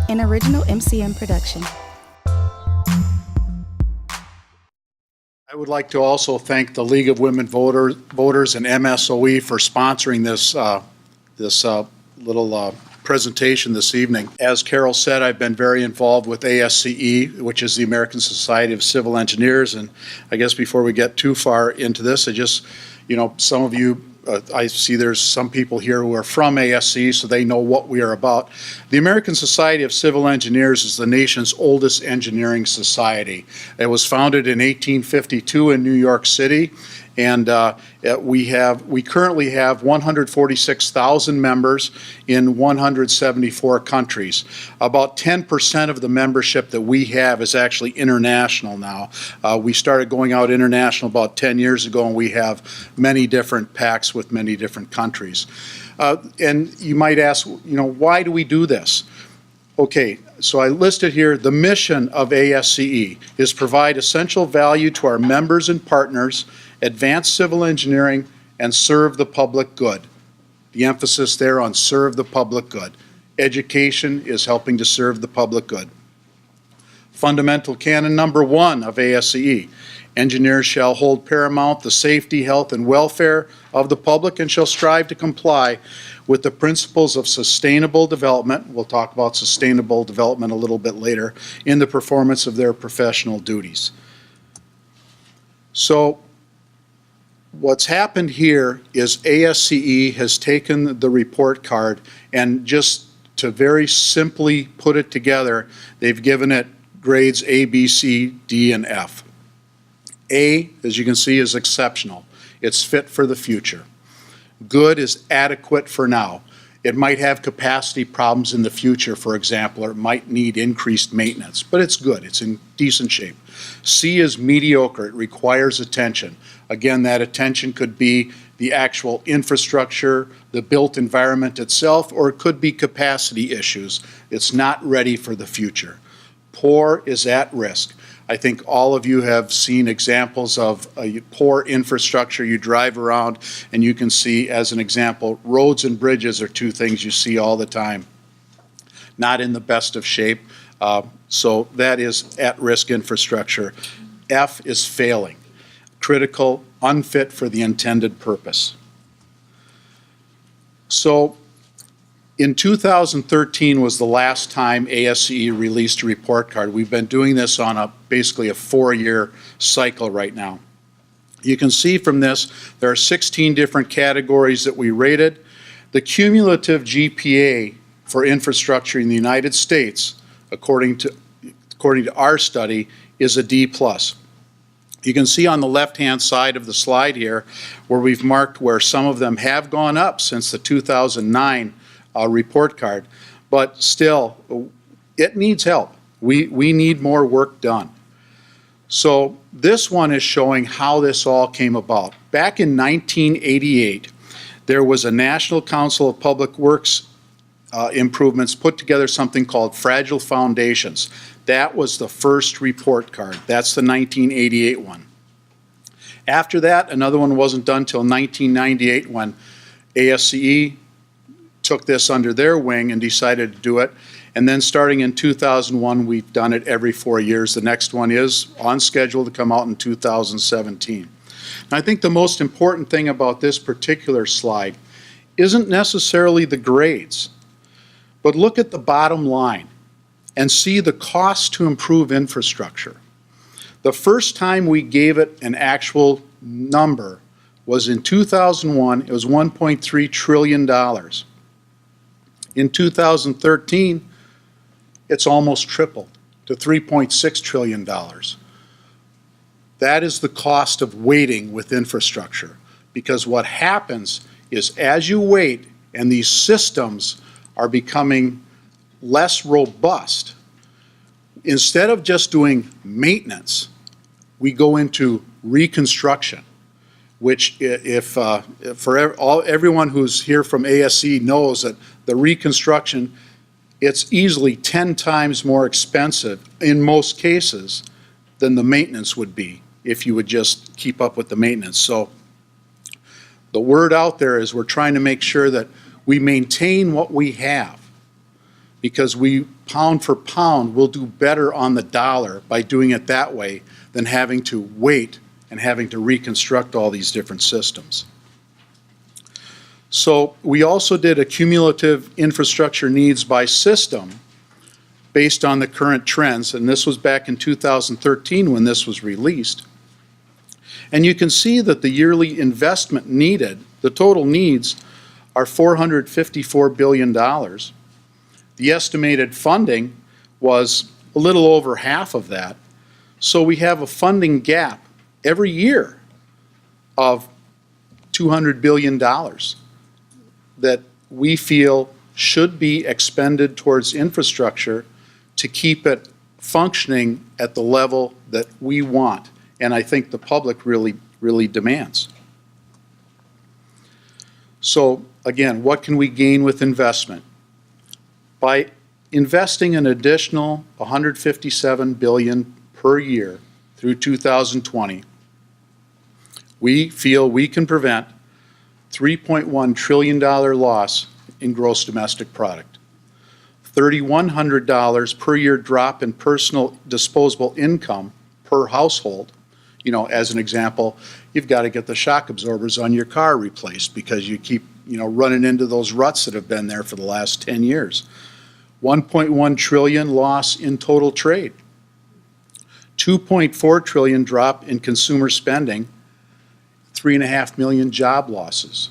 an original MCM production. I would like to also thank the League of Women Voters and MSOE for sponsoring this little presentation this evening. As Carol said, I've been very involved with ASCE, which is the American Society of Civil Engineers, and I guess before we get too far into this, I just, some of you, I see there's some people here who are from ASCE, so they know what we are about. The American Society of Civil Engineers is the nation's oldest engineering society. It was founded in 1852 in New York City, and we currently have 146,000 members in 174 countries. About 10% of the membership that we have is actually international now. We started going out international about 10 years ago, and we have many different pacts with many different countries. And you might ask, why do we do this? Okay, so I listed here, the mission of ASCE is provide essential value to our members and partners, advance civil engineering, and serve the public good. The emphasis there on serve the public good. Education is helping to serve the public good. Fundamental canon number 1 of ASCE. Engineers shall hold paramount the safety, health, and welfare of the public and shall strive to comply with the principles of sustainable development, we'll talk about sustainable development a little bit later, in the performance of their professional duties. So what's happened here is ASCE has taken the report card and just to very simply put it together, they've given it grades A, B, C, D, and F. A, as you can see, is exceptional. It's fit for the future. Good is adequate for now. It might have capacity problems in the future, for example, or it might need increased maintenance, but it's good. It's in decent shape. C is mediocre. It requires attention. Again, that attention could be the actual infrastructure, the built environment itself, or it could be capacity issues. It's not ready for the future. Poor is at risk. I think all of you have seen examples of poor infrastructure. You drive around and you can see, as an example, roads and bridges are two things you see all the time. Not in the best of shape, so that is at-risk infrastructure. F is failing, critical, unfit for the intended purpose. So in 2013 was the last time ASCE released a report card. We've been doing this on basically a 4-year cycle right now. You can see from this, there are 16 different categories that we rated. The cumulative GPA for infrastructure in the United States, according to our study, is a D+. You can see on the left-hand side of the slide here where we've marked where some of them have gone up since the 2009 report card, but still, it needs help. We need more work done. So this one is showing how this all came about. Back in 1988, there was a National Council of Public Works Improvements put together something called Fragile Foundations. That was the first report card. That's the 1988 one. After that, another one wasn't done until 1998 when ASCE took this under their wing and decided to do it. And then starting in 2001, we've done it every 4 years. The next one is on schedule to come out in 2017. And I think the most important thing about this particular slide isn't necessarily the grades, but look at the bottom line and see the cost to improve infrastructure. The first time we gave it an actual number was in 2001. It was $1.3 trillion. In 2013, it's almost tripled to $3.6 trillion. That is the cost of waiting with infrastructure, because what happens is as you wait and these systems are becoming less robust, instead of just doing maintenance, we go into reconstruction, which everyone who's here from ASCE knows that the reconstruction, it's easily 10 times more expensive in most cases than the maintenance would be if you would just keep up with the maintenance. So the word out there is we're trying to make sure that we maintain what we have, because we pound for pound, we'll do better on the dollar by doing it that way than having to wait and having to reconstruct all these different systems. So we also did a cumulative infrastructure needs by system based on the current trends, and this was back in 2013 when this was released. And you can see that the yearly investment needed, the total needs, are $454 billion. The estimated funding was a little over half of that. So we have a funding gap every year of $200 billion that we feel should be expended towards infrastructure to keep it functioning at the level that we want, and I think the public really demands. So again, what can we gain with investment? By investing an additional $157 billion per year through 2020, we feel we can prevent $3.1 trillion loss in gross domestic product, $3,100 per year drop in personal disposable income per household. You know, as an example, you've got to get the shock absorbers on your car replaced because you keep, running into those ruts that have been there for the last 10 years. 1.1 trillion loss in total trade. 2.4 trillion drop in consumer spending. 3.5 million job losses.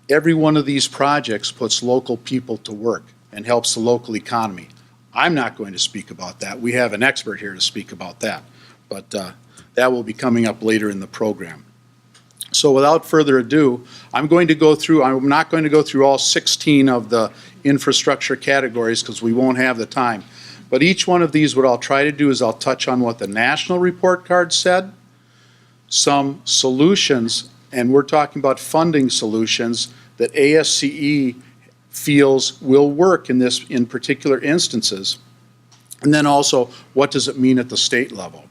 Every one of these projects puts local people to work and helps the local economy. I'm not going to speak about that. We have an expert here to speak about that, but that will be coming up later in the program. So without further ado, I'm not going to go through all 16 of the infrastructure categories because we won't have the time. But each one of these, what I'll try to do is I'll touch on what the national report card said, some solutions, and we're talking about funding solutions that ASCE feels will work in particular instances. And then also, what does it mean at the state level?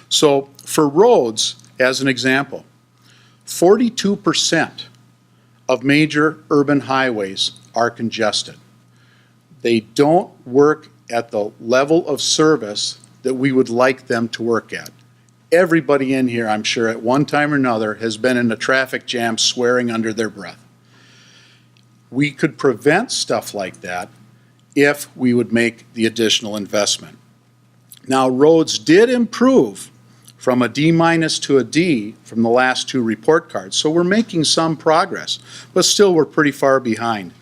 So for roads, as an example, 42% of major urban highways are congested. They don't work at the level of service that we would like them to work at. Everybody in here, I'm sure, at one time or another has been in a traffic jam swearing under their breath. We could prevent stuff like that if we would make the additional investment. Now, roads did improve from a D- to a D from the last two report cards, so we're making some progress, but still we're pretty far behind.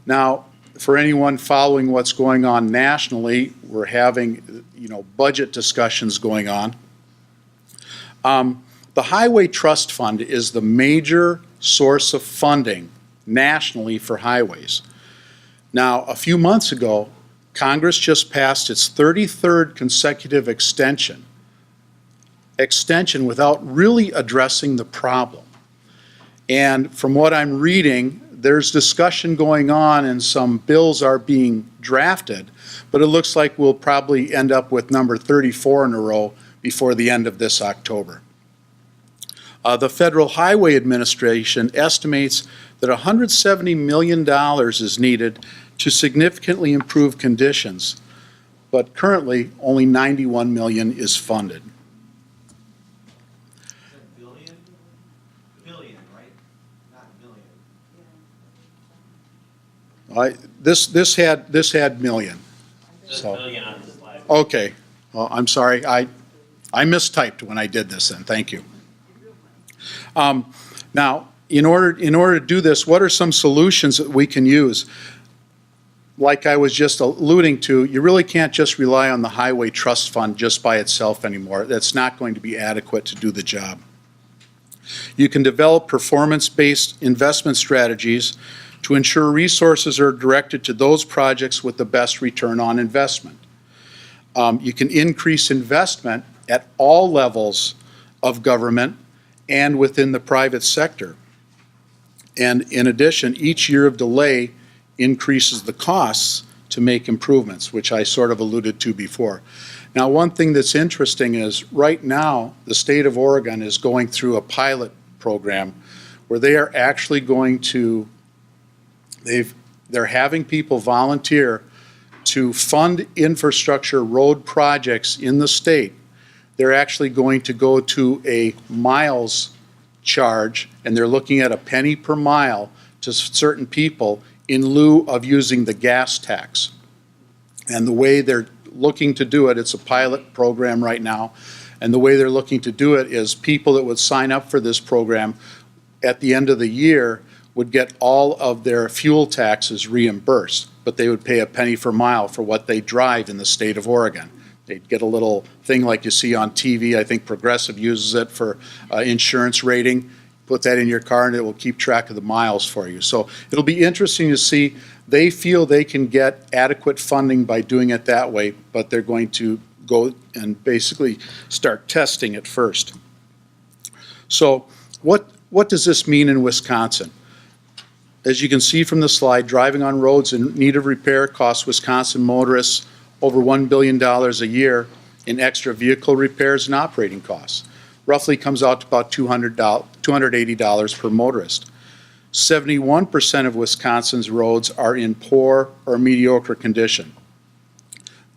Now, for anyone following what's going on nationally, we're having, budget discussions going on. The Highway Trust Fund is the major source of funding nationally for highways. Now, a few months ago, Congress just passed its 33rd consecutive extension without really addressing the problem. And from what I'm reading, there's discussion going on and some bills are being drafted, but it looks like we'll probably end up with number 34 in a row before the end of this October. The Federal Highway Administration estimates that $170 million is needed to significantly improve conditions, but currently only $91 million is funded. Billion? Billion, right? Not billion. This had million. There's billion on the slide. Okay. Well, I'm sorry. I mistyped when I did this then. Thank you. Now, in order to do this, what are some solutions that we can use? Like I was just alluding to, you really can't just rely on the Highway Trust Fund just by itself anymore. That's not going to be adequate to do the job. You can develop performance-based investment strategies to ensure resources are directed to those projects with the best return on investment. You can increase investment at all levels of government and within the private sector. And in addition, each year of delay increases the costs to make improvements, which I sort of alluded to before. Now, one thing that's interesting is right now, the state of Oregon is going through a pilot program where they are actually going to, they're having people volunteer to fund infrastructure road projects in the state, they're actually going to go to a miles charge, and they're looking at a penny per mile to certain people in lieu of using the gas tax. And the way they're looking to do it, it's a pilot program right now, and the way they're looking to do it is people that would sign up for this program at the end of the year would get all of their fuel taxes reimbursed, but they would pay a penny per mile for what they drive in the state of Oregon. They'd get a little thing like you see on TV. I think Progressive uses it for insurance rating. Put that in your car and it will keep track of the miles for you. So it'll be interesting to see. They feel they can get adequate funding by doing it that way, but they're going to go and basically start testing it first. So what does this mean in Wisconsin? As you can see from the slide, driving on roads in need of repair costs Wisconsin motorists over $1 billion a year in extra vehicle repairs and operating costs. Roughly comes out to about $280 per motorist. 71% of Wisconsin's roads are in poor or mediocre condition.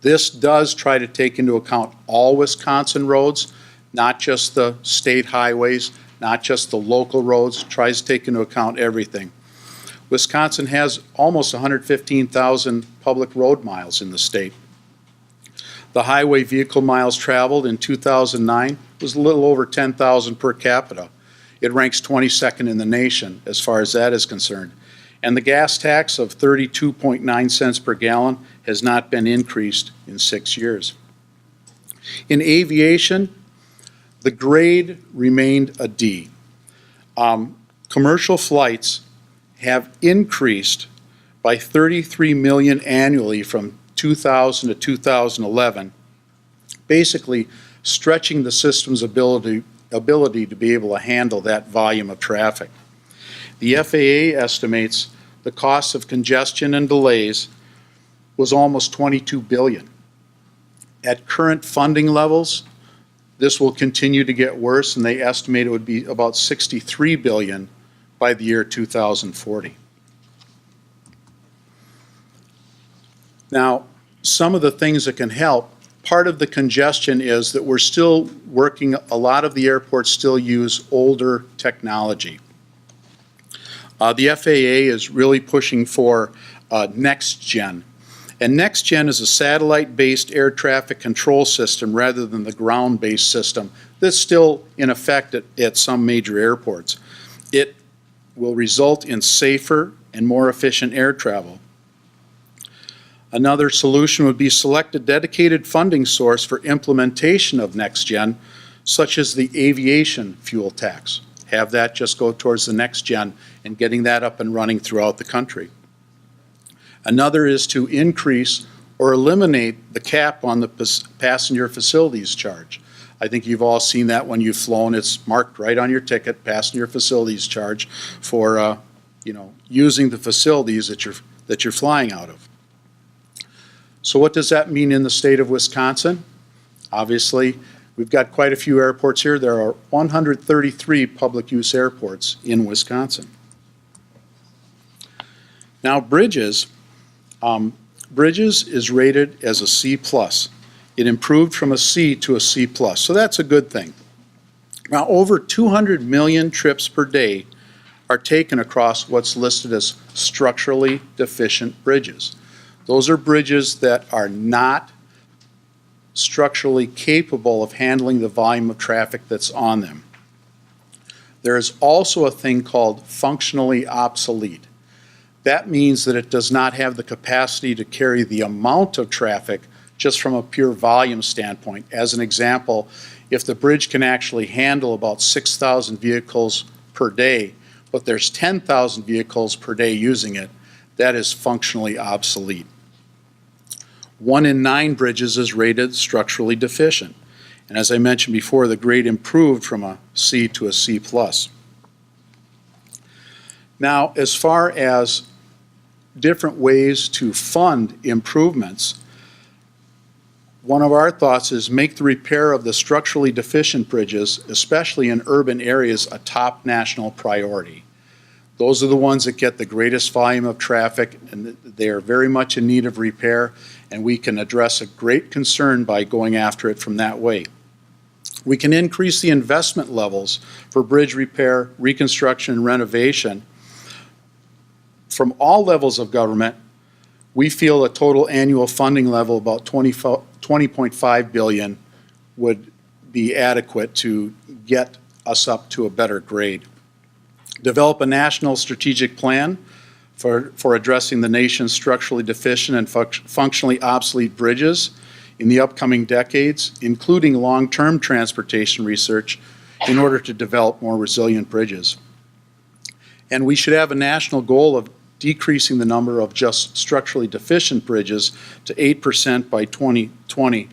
This does try to take into account all Wisconsin roads, not just the state highways, not just the local roads, tries to take into account everything. Wisconsin has almost 115,000 public road miles in the state. The highway vehicle miles traveled in 2009 was a little over 10,000 per capita. It ranks 22nd in the nation as far as that is concerned. And the gas tax of 32.9 cents per gallon has not been increased in 6 years. In aviation, the grade remained a D. Commercial flights have increased by 33 million annually from 2000 to 2011, basically stretching the system's ability to be able to handle that volume of traffic. The FAA estimates the cost of congestion and delays was almost $22 billion. At current funding levels, this will continue to get worse, and they estimate it would be about $63 billion by the year 2040. Now, some of the things that can help, part of the congestion is that we're still working, a lot of the airports still use older technology. The FAA is really pushing for next gen. And next gen is a satellite-based air traffic control system rather than the ground-based system that's still in effect at some major airports. It will result in safer and more efficient air travel. Another solution would be select a dedicated funding source for implementation of next gen, such as the aviation fuel tax. Have that just go towards the next gen and getting that up and running throughout the country. Another is to increase or eliminate the cap on the passenger facilities charge. I think you've all seen that when you've flown. It's marked right on your ticket, passenger facilities charge for using the facilities that you're flying out of. So what does that mean in the state of Wisconsin? Obviously, we've got quite a few airports here. There are 133 public use airports in Wisconsin. Now, Bridges is rated as a C+. It improved from a C to a C+, so that's a good thing. Now, over 200 million trips per day are taken across what's listed as structurally deficient bridges. Those are bridges that are not structurally capable of handling the volume of traffic that's on them. There is also a thing called functionally obsolete. That means that it does not have the capacity to carry the amount of traffic just from a pure volume standpoint. As an example, if the bridge can actually handle about 6,000 vehicles per day, but there's 10,000 vehicles per day using it, that is functionally obsolete. 1 in 9 bridges is rated structurally deficient. And as I mentioned before, the grade improved from a C to a C+. Now, as far as different ways to fund improvements, one of our thoughts is make the repair of the structurally deficient bridges, especially in urban areas, a top national priority. Those are the ones that get the greatest volume of traffic, and they are very much in need of repair, and we can address a great concern by going after it from that way. We can increase the investment levels for bridge repair, reconstruction, and renovation. From all levels of government, we feel a total annual funding level about $20.5 billion would be adequate to get us up to a better grade. Develop a national strategic plan for addressing the nation's structurally deficient and functionally obsolete bridges in the upcoming decades, including long-term transportation research in order to develop more resilient bridges. And we should have a national goal of decreasing the number of just structurally deficient bridges to 8% by 2020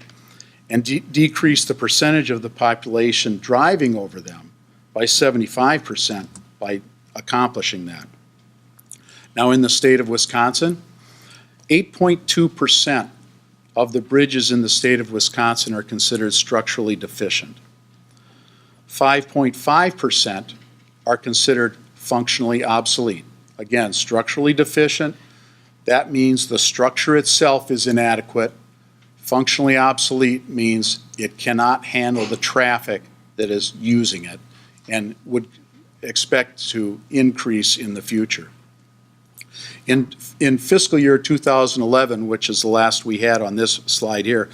and decrease the percentage of the population driving over them by 75% by accomplishing that. Now, in the state of Wisconsin, 8.2% of the bridges in the state of Wisconsin are considered structurally deficient. 5.5% are considered functionally obsolete. Again, structurally deficient, that means the structure itself is inadequate. Functionally obsolete means it cannot handle the traffic that is using it and would expect to increase in the future. In fiscal year 2011, which is the last we had on this slide here,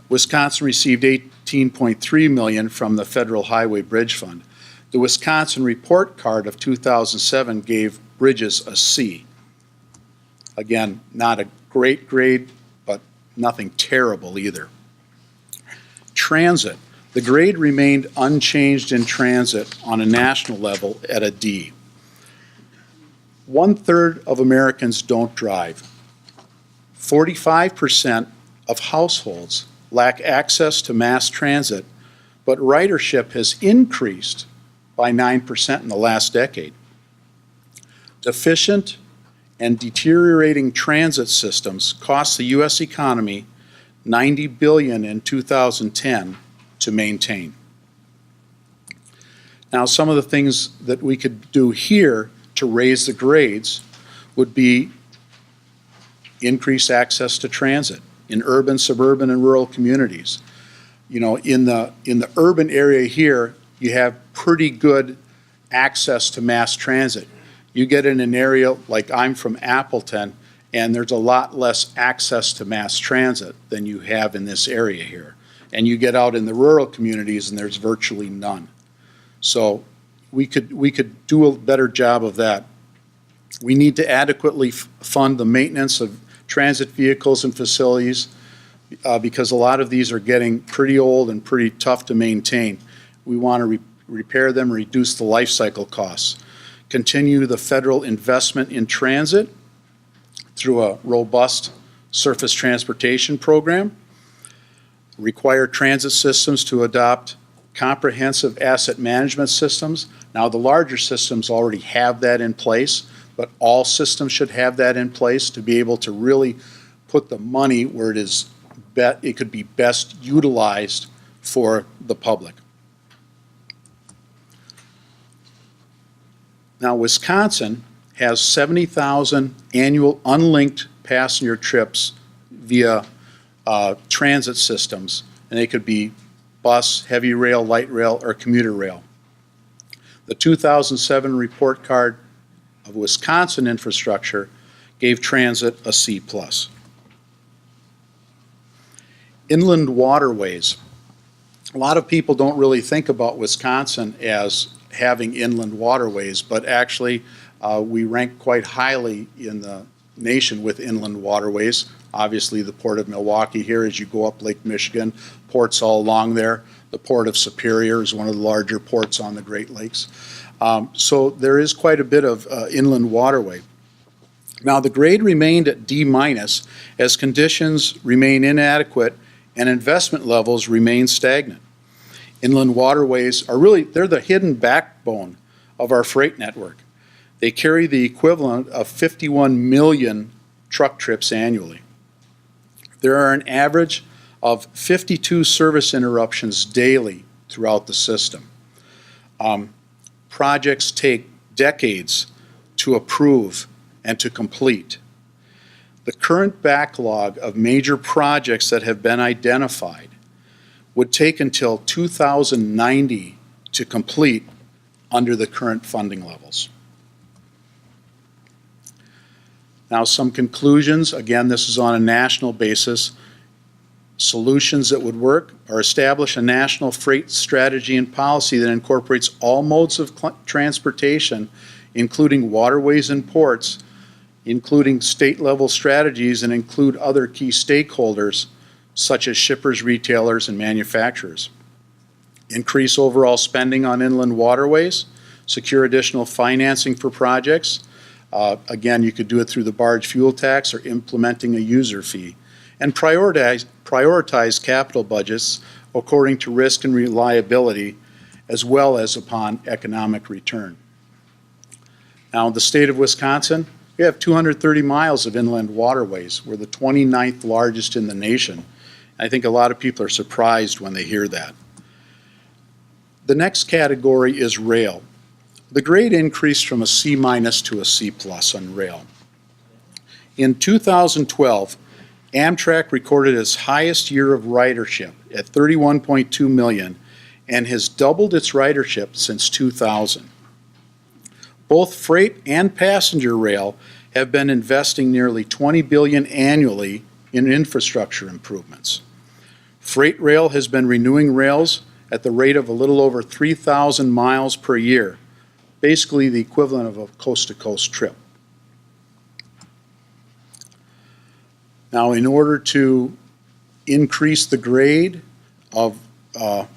Wisconsin received $18.3 million from the Federal Highway Bridge Fund. The Wisconsin report card of 2007 gave bridges a C. Again, not a great grade, but nothing terrible either. Transit. The grade remained unchanged in transit on a national level at a D. 1/3 of Americans don't drive. 45% of households lack access to mass transit, but ridership has increased by 9% in the last decade. Deficient and deteriorating transit systems cost the U.S. economy $90 billion in 2010 to maintain. Now, some of the things that we could do here to raise the grades would be increase access to transit in urban, suburban, and rural communities. You know, in the urban area here, you have pretty good access to mass transit. You get in an area like I'm from Appleton, and there's a lot less access to mass transit than you have in this area here. And you get out in the rural communities, and there's virtually none. So we could do a better job of that. We need to adequately fund the maintenance of transit vehicles and facilities because a lot of these are getting pretty old and pretty tough to maintain. We want to repair them, reduce the life cycle costs. Continue the federal investment in transit through a robust surface transportation program. Require transit systems to adopt comprehensive asset management systems. Now, the larger systems already have that in place, but all systems should have that in place to be able to really put the money where it could be best utilized for the public. Now, Wisconsin has 70,000 annual unlinked passenger trips via transit systems, and they could be bus, heavy rail, light rail, or commuter rail. The 2007 report card of Wisconsin infrastructure gave transit a C+. Inland waterways. A lot of people don't really think about Wisconsin as having inland waterways, but actually we rank quite highly in the nation with inland waterways. Obviously, the Port of Milwaukee here as you go up Lake Michigan, ports all along there. The Port of Superior is one of the larger ports on the Great Lakes. So there is quite a bit of inland waterway. Now, the grade remained at D- as conditions remain inadequate and investment levels remain stagnant. Inland waterways are they're the hidden backbone of our freight network. They carry the equivalent of 51 million truck trips annually. There are an average of 52 service interruptions daily throughout the system. Projects take decades to approve and to complete. The current backlog of major projects that have been identified would take until 2090 to complete under the current funding levels. Now, some conclusions. Again, this is on a national basis. Solutions that would work are establish a national freight strategy and policy that incorporates all modes of transportation, including waterways and ports, including state-level strategies, and include other key stakeholders such as shippers, retailers, and manufacturers. Increase overall spending on inland waterways, secure additional financing for projects. Again, you could do it through the barge fuel tax or implementing a user fee. And prioritize capital budgets according to risk and reliability, as well as upon economic return. Now, in the state of Wisconsin, we have 230 miles of inland waterways. We're the 29th largest in the nation. I think a lot of people are surprised when they hear that. The next category is rail. The grade increased from a C- to a C+ on rail. In 2012, Amtrak recorded its highest year of ridership at 31.2 million and has doubled its ridership since 2000. Both freight and passenger rail have been investing nearly $20 billion annually in infrastructure improvements. Freight rail has been renewing rails at the rate of a little over 3,000 miles per year, basically the equivalent of a coast-to-coast trip. Now, in order to increase the grade of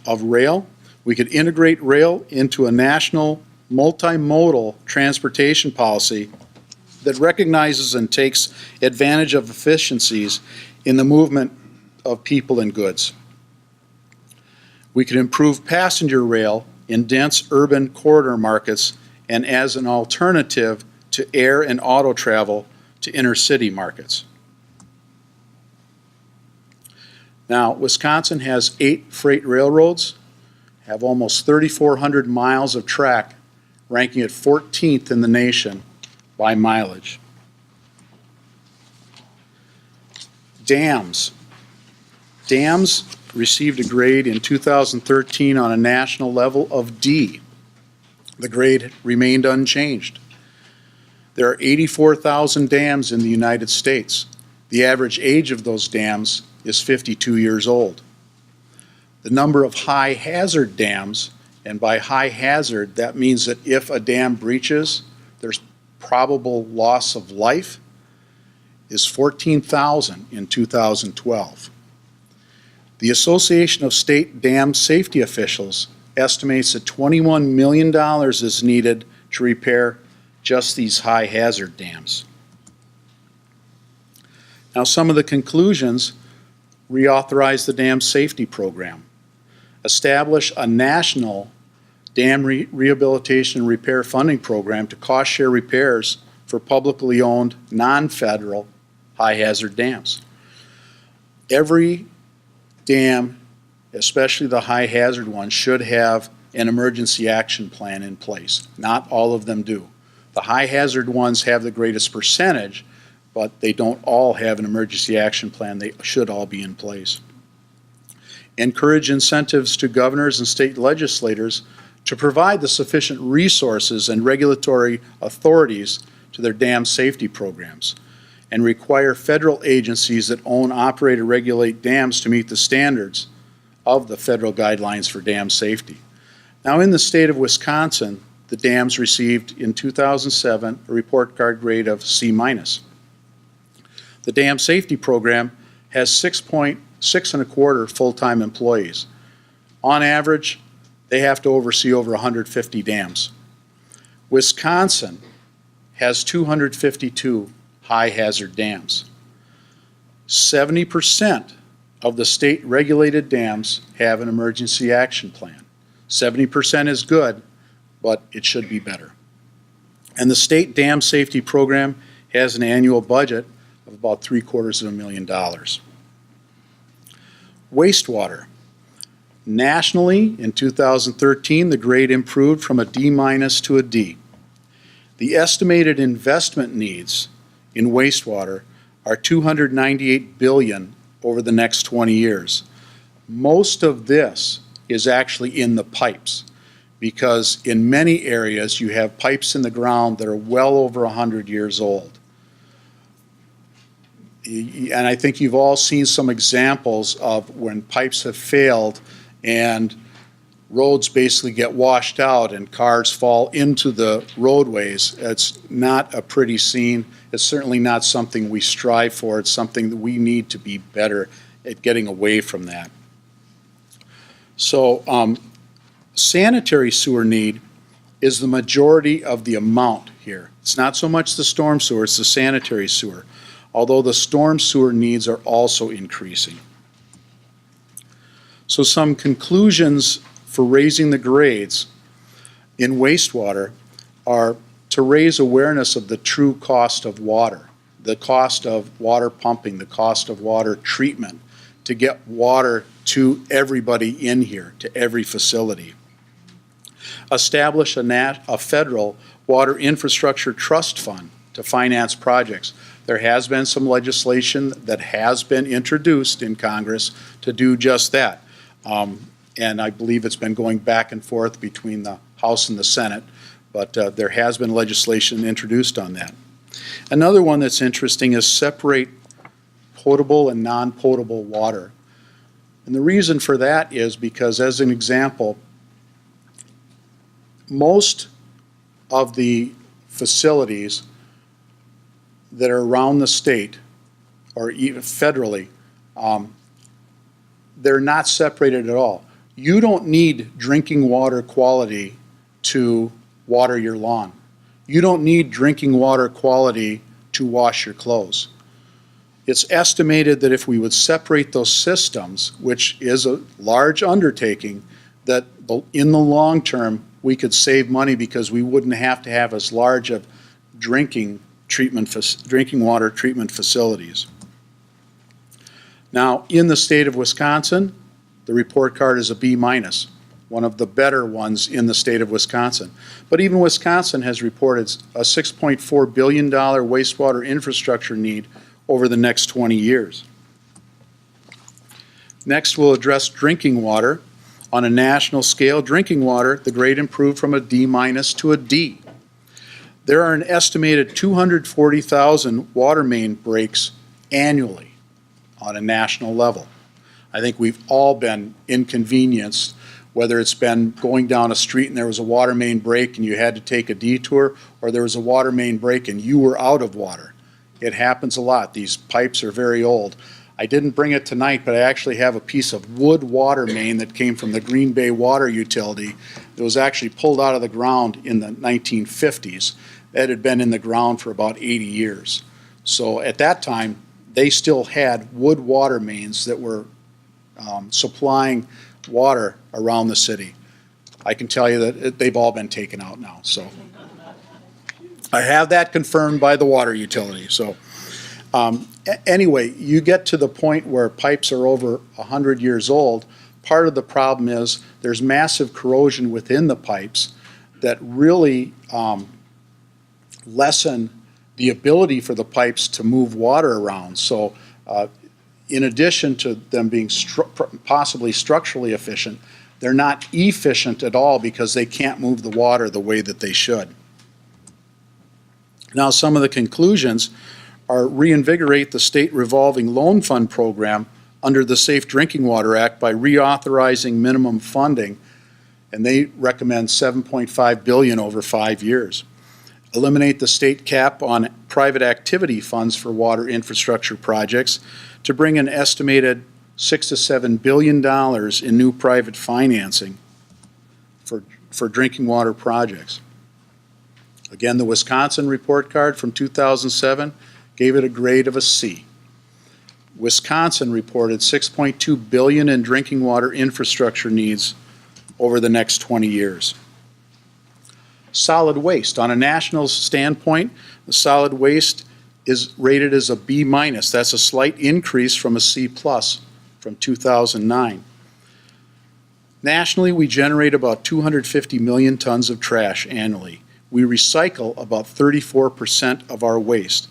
rail, we could integrate rail into a national multimodal transportation policy that recognizes and takes advantage of efficiencies in the movement of people and goods. We could improve passenger rail in dense urban corridor markets and as an alternative to air and auto travel to inner city markets. Now, Wisconsin has 8 freight railroads, have almost 3,400 miles of track, ranking at 14th in the nation by mileage. Dams. Dams received a grade in 2013 on a national level of D. The grade remained unchanged. There are 84,000 dams in the United States. The average age of those dams is 52 years old. The number of high hazard dams, and by high hazard, that means that if a dam breaches, there's probable loss of life, is 14,000 in 2012. The Association of State Dam Safety Officials estimates that $21 million is needed to repair just these high hazard dams. Now, some of the conclusions: reauthorize the dam safety program, establish a national dam rehabilitation and repair funding program to cost share repairs for publicly owned non-federal high hazard dams. Every dam, especially the high hazard ones, should have an emergency action plan in place. Not all of them do. The high hazard ones have the greatest percentage, but they don't all have an emergency action plan. They should all be in place. Encourage incentives to governors and state legislators to provide the sufficient resources and regulatory authorities to their dam safety programs, and require federal agencies that own, operate, or regulate dams to meet the standards of the federal guidelines for dam safety. Now, in the state of Wisconsin, the dams received in 2007 a report card grade of C-. The dam safety program has 6.25 full-time employees. On average, they have to oversee over 150 dams. Wisconsin has 252 high hazard dams. 70% of the state regulated dams have an emergency action plan. 70% is good, but it should be better. And the state dam safety program has an annual budget of about $750,000. Wastewater. Nationally, in 2013, the grade improved from a D- to a D. The estimated investment needs in wastewater are $298 billion over the next 20 years. Most of this is actually in the pipes, because in many areas you have pipes in the ground that are well over 100 years old. And I think you've all seen some examples of when pipes have failed and roads basically get washed out and cars fall into the roadways. It's not a pretty scene. It's certainly not something we strive for. It's something that we need to be better at getting away from that. So sanitary sewer need is the majority of the amount here. It's not so much the storm sewer, it's the sanitary sewer, although the storm sewer needs are also increasing. So some conclusions for raising the grades in wastewater are to raise awareness of the true cost of water, the cost of water pumping, the cost of water treatment, to get water to everybody in here, to every facility. Establish a federal water infrastructure trust fund to finance projects. There has been some legislation that has been introduced in Congress to do just that. And I believe it's been going back and forth between the House and the Senate, but there has been legislation introduced on that. Another one that's interesting is separate potable and non-potable water. And the reason for that is because, as an example, most of the facilities that are around the state, or even federally, they're not separated at all. You don't need drinking water quality to water your lawn. You don't need drinking water quality to wash your clothes. It's estimated that if we would separate those systems, which is a large undertaking, that in the long term we could save money because we wouldn't have to have as large of drinking water treatment facilities. Now, in the state of Wisconsin, the report card is a B-, one of the better ones in the state of Wisconsin. But even Wisconsin has reported a $6.4 billion wastewater infrastructure need over the next 20 years. Next, we'll address drinking water. On a national scale, drinking water, the grade improved from a D- to a D. There are an estimated 240,000 water main breaks annually on a national level. I think we've all been inconvenienced, whether it's been going down a street and there was a water main break and you had to take a detour, or there was a water main break and you were out of water. It happens a lot. These pipes are very old. I didn't bring it tonight, but I actually have a piece of wood water main that came from the Green Bay Water Utility that was actually pulled out of the ground in the 1950s. That had been in the ground for about 80 years. So at that time, they still had wood water mains that were supplying water around the city. I can tell you that they've all been taken out now. So I have that confirmed by the water utility. So anyway, you get to the point where pipes are over 100 years old. Part of the problem is there's massive corrosion within the pipes that really lessen the ability for the pipes to move water around. So in addition to them being possibly structurally efficient, they're not efficient at all because they can't move the water the way that they should. Now, some of the conclusions are reinvigorate the state revolving loan fund program under the Safe Drinking Water Act by reauthorizing minimum funding, and they recommend $7.5 billion over 5 years. Eliminate the state cap on private activity funds for water infrastructure projects to bring an estimated $6 to $7 billion in new private financing for drinking water projects. Again, the Wisconsin report card from 2007 gave it a grade of a C. Wisconsin reported $6.2 billion in drinking water infrastructure needs over the next 20 years. Solid waste. On a national standpoint, the solid waste is rated as a B-. That's a slight increase from a C+ from 2009. Nationally, we generate about 250 million tons of trash annually. we recycle about 34% of our waste.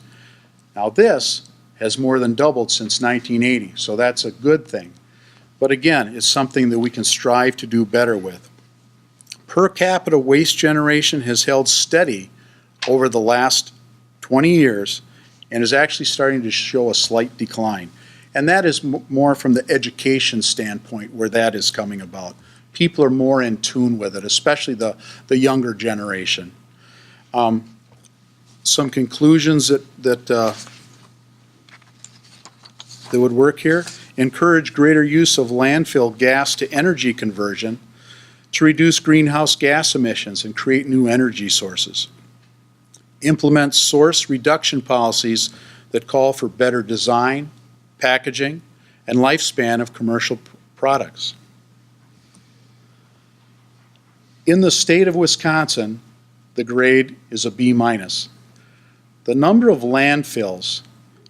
Now this has more than doubled since 1980, so that's a good thing. But again, it's something that we can strive to do better with. Per capita waste generation has held steady over the last 20 years and is actually starting to show a slight decline. And that is more from the education standpoint where that is coming about. People are more in tune with it, especially the younger generation. Some conclusions that would work here: encourage greater use of landfill gas to energy conversion to reduce greenhouse gas emissions and create new energy sources. Implement source reduction policies that call for better design, packaging, and lifespan of commercial products. In the state of Wisconsin, the grade is a B-. The number of landfills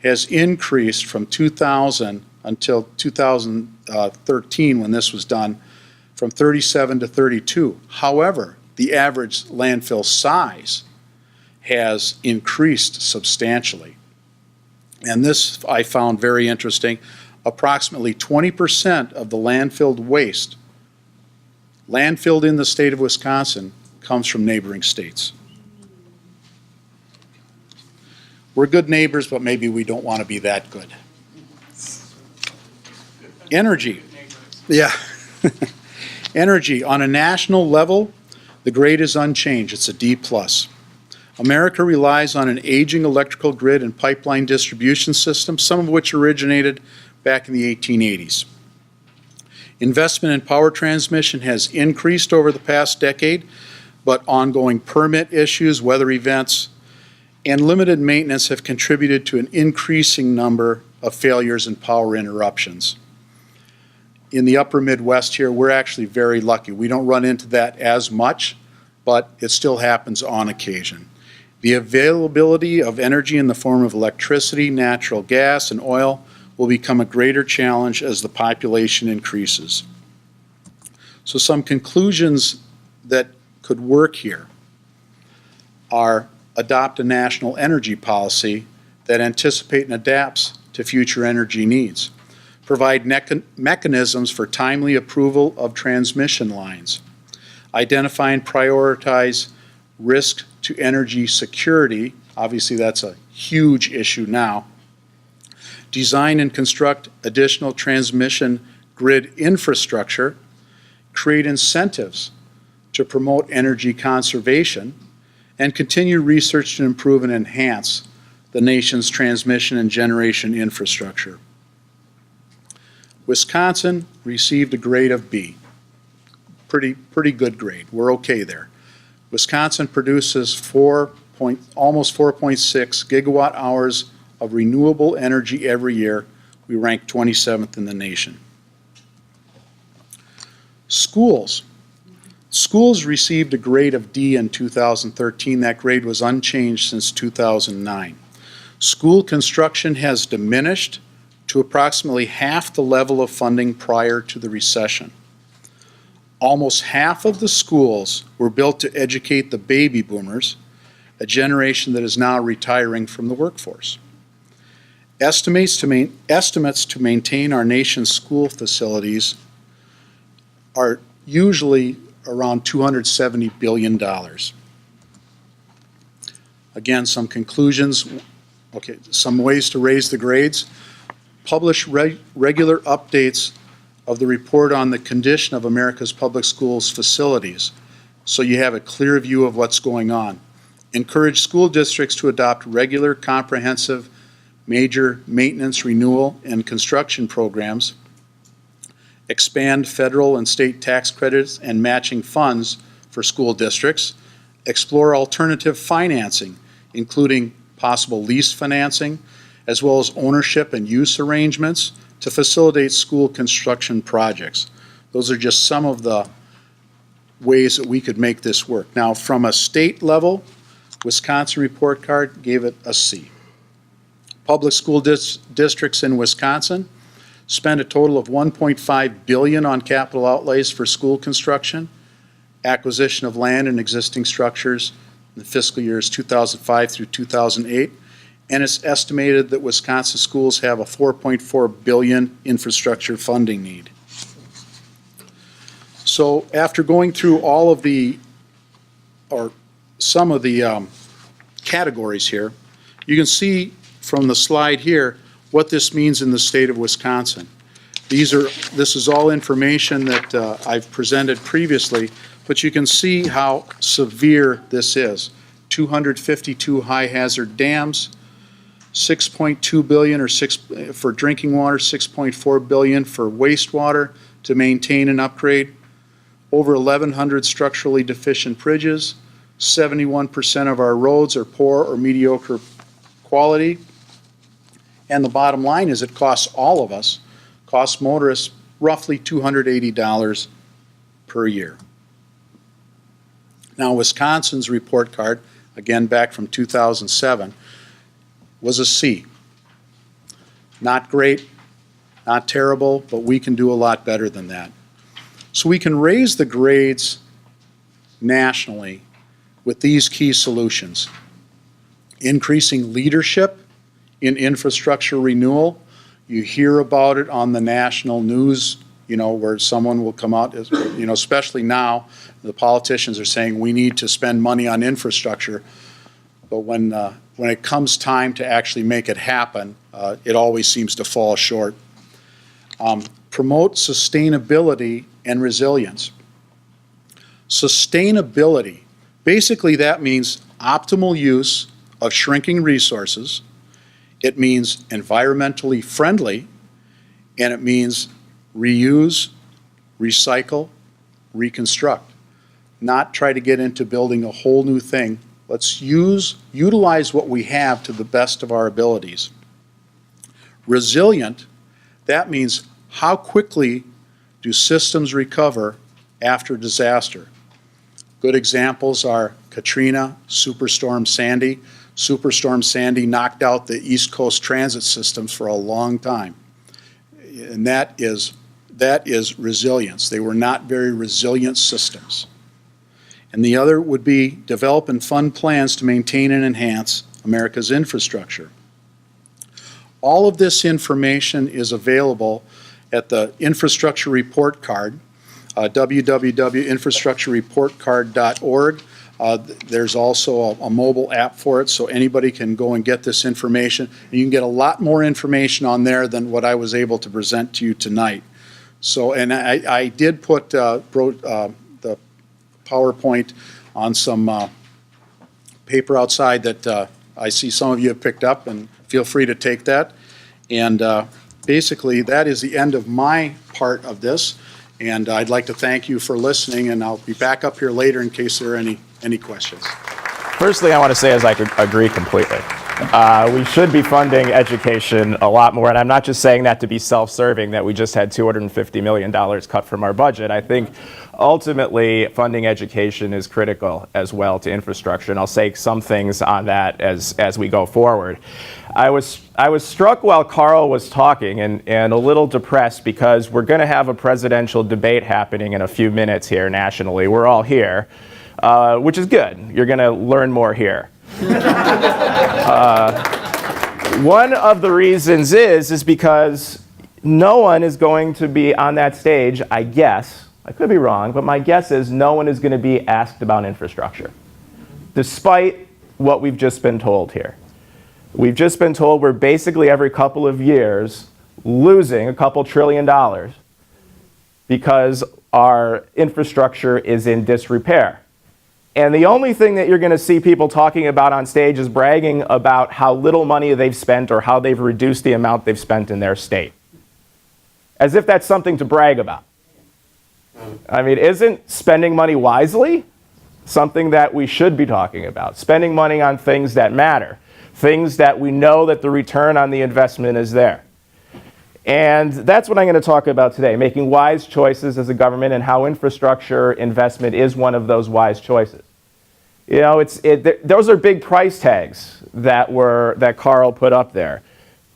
has increased from 2000 until 2013, when this was done, from 37 to 32. However, the average landfill size has increased substantially. And this I found very interesting. Approximately 20% of the landfilled waste landfilled in the state of Wisconsin comes from neighboring states. We're good neighbors, but maybe we don't want to be that good. Energy. Yeah. Energy. On a national level, the grade is unchanged. It's a D+. America relies on an aging electrical grid and pipeline distribution system, some of which originated back in the 1880s. Investment in power transmission has increased over the past decade, but ongoing permit issues, weather events, and limited maintenance have contributed to an increasing number of failures and power interruptions. In the upper Midwest here, we're actually very lucky. We don't run into that as much, but it still happens on occasion. The availability of energy in the form of electricity, natural gas, and oil will become a greater challenge as the population increases. So some conclusions that could work here are: adopt a national energy policy that anticipates and adapts to future energy needs. Provide mechanisms for timely approval of transmission lines. Identify and prioritize risk to energy security. Obviously, that's a huge issue now. Design and construct additional transmission grid infrastructure. Create incentives to promote energy conservation, and continue research to improve and enhance the nation's transmission and generation infrastructure. Wisconsin received a grade of B. Pretty good grade. We're okay there. Wisconsin produces almost 4.6 gigawatt hours of renewable energy every year. We rank 27th in the nation. Schools. Schools received a grade of D in 2013. That grade was unchanged since 2009. School construction has diminished to approximately half the level of funding prior to the recession. Almost half of the schools were built to educate the baby boomers, a generation that is now retiring from the workforce. Estimates to maintain our nation's school facilities are usually around $270 billion. Again, some conclusions. Okay, some ways to raise the grades. Publish regular updates of the report on the condition of America's public schools facilities, so you have a clear view of what's going on. Encourage school districts to adopt regular, comprehensive, major maintenance, renewal, and construction programs. Expand federal and state tax credits and matching funds for school districts. Explore alternative financing, including possible lease financing, as well as ownership and use arrangements to facilitate school construction projects. Those are just some of the ways that we could make this work. Now, from a state level, Wisconsin report card gave it a C. Public school districts in Wisconsin spend a total of $1.5 billion on capital outlays for school construction, acquisition of land and existing structures, in the fiscal years 2005 through 2008, and it's estimated that Wisconsin schools have a $4.4 billion infrastructure funding need. So after going through all of the, or some of the categories here, you can see from the slide here what this means in the state of Wisconsin. This is all information that I've presented previously, but you can see how severe this is. 252 high hazard dams, 6.2 billion for drinking water, 6.4 billion for wastewater to maintain and upgrade, over 1,100 structurally deficient bridges, 71% of our roads are poor or mediocre quality, and the bottom line is it costs all of us, costs motorists roughly $280 per year. Now, Wisconsin's report card, again back from 2007, was a C. Not great, not terrible, but we can do a lot better than that. So we can raise the grades nationally with these key solutions. Increasing leadership in infrastructure renewal. You hear about it on the national news, where someone will come out, especially now, the politicians are saying we need to spend money on infrastructure. But when it comes time to actually make it happen, it always seems to fall short. Promote sustainability and resilience. Sustainability, basically that means optimal use of shrinking resources. It means environmentally friendly, and it means reuse, recycle, reconstruct. Not try to get into building a whole new thing. Let's utilize what we have to the best of our abilities. Resilient, that means how quickly do systems recover after disaster? Good examples are Katrina, Superstorm Sandy. Superstorm Sandy knocked out the East Coast transit systems for a long time. And that is resilience. They were not very resilient systems. And the other would be develop and fund plans to maintain and enhance America's infrastructure. All of this information is available at the infrastructure report card, www.infrastructurereportcard.org. There's also a mobile app for it, so anybody can go and get this information. And you can get a lot more information on there than what I was able to present to you tonight. So, and I did put the PowerPoint on some paper outside that I see some of you have picked up, and feel free to take that. And basically, that is the end of my part of this. And I'd like to thank you for listening, and I'll be back up here later in case there are any questions. Firstly, I want to say is I agree completely. We should be funding education a lot more, and I'm not just saying that to be self-serving, that we just had $250 million cut from our budget. I think ultimately funding education is critical as well to infrastructure, and I'll say some things on that as we go forward. I was struck while Carl was talking and a little depressed because we're going to have a presidential debate happening in a few minutes here nationally. We're all here, which is good. You're going to learn more here. One of the reasons is because no one is going to be on that stage, I guess. I could be wrong, but my guess is no one is going to be asked about infrastructure, despite what we've just been told here. We've just been told we're basically every couple of years losing a couple $1 trillion because our infrastructure is in disrepair. And the only thing that you're going to see people talking about on stage is bragging about how little money they've spent or how they've reduced the amount they've spent in their state. As if that's something to brag about. I mean, isn't spending money wisely something that we should be talking about? Spending money on things that matter, things that we know that the return on the investment is there. And that's what I'm going to talk about today, making wise choices as a government and how infrastructure investment is one of those wise choices. You know, those are big price tags that Carl put up there.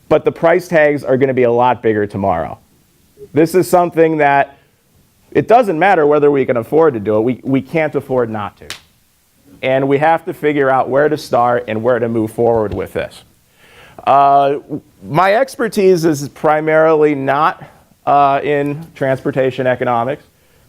But the price tags are going to be a lot bigger tomorrow. This is something that it doesn't matter whether we can afford to do it. We can't afford not to. And we have to figure out where to start and where to move forward with this. My expertise is primarily not in transportation economics.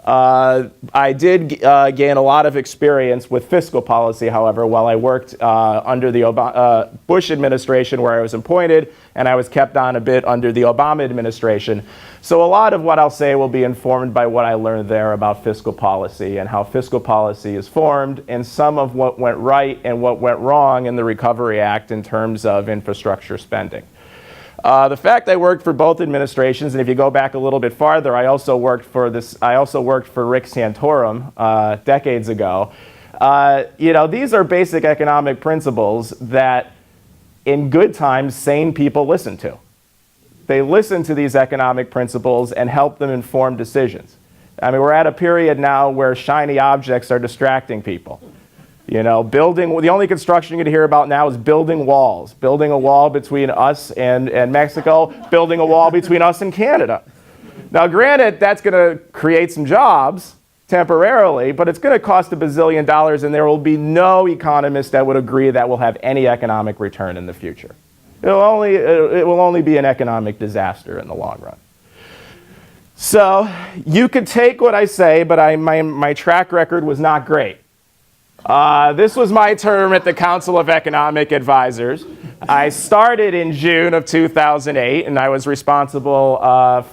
I did gain a lot of experience with fiscal policy, however, while I worked under the Bush administration, where I was appointed, and I was kept on a bit under the Obama administration. So a lot of what I'll say will be informed by what I learned there about fiscal policy and how fiscal policy is formed, and some of what went right and what went wrong in the Recovery Act in terms of infrastructure spending. The fact I worked for both administrations, and if you go back a little bit farther, I also worked for Rick Santorum decades ago. These are basic economic principles that, in good times, sane people listen to. They listen to these economic principles and help them inform decisions. I mean, we're at a period now where shiny objects are distracting people. The only construction you're going to hear about now is building walls. Building a wall between us and Mexico, building a wall between us and Canada. Now, granted, that's going to create some jobs temporarily, but it's going to cost $1 bazillion, and there will be no economist that would agree that will have any economic return in the future. It will only be an economic disaster in the long run. So you could take what I say, but my track record was not great. This was my term at the Council of Economic Advisors. I started in June of 2008, and I was responsible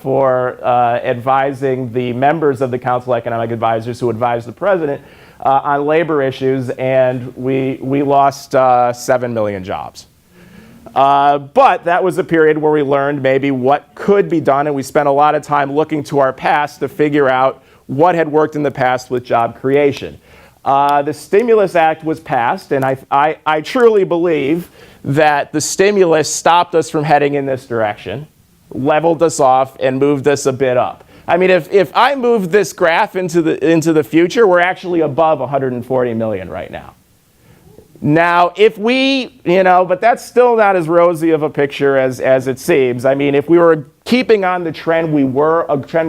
for advising the members of the Council of Economic Advisors who advised the president on labor issues, and we lost 7 million jobs. But that was a period where we learned maybe what could be done, and we spent a lot of time looking to our past to figure out what had worked in the past with job creation. The Stimulus Act was passed, and I truly believe that the stimulus stopped us from heading in this direction, leveled us off, and moved us a bit up. I mean, if I move this graph into the future, we're actually above 140 million right now. Now, if we, but that's still not as rosy of a picture as it seems. I mean, if we were keeping on the trend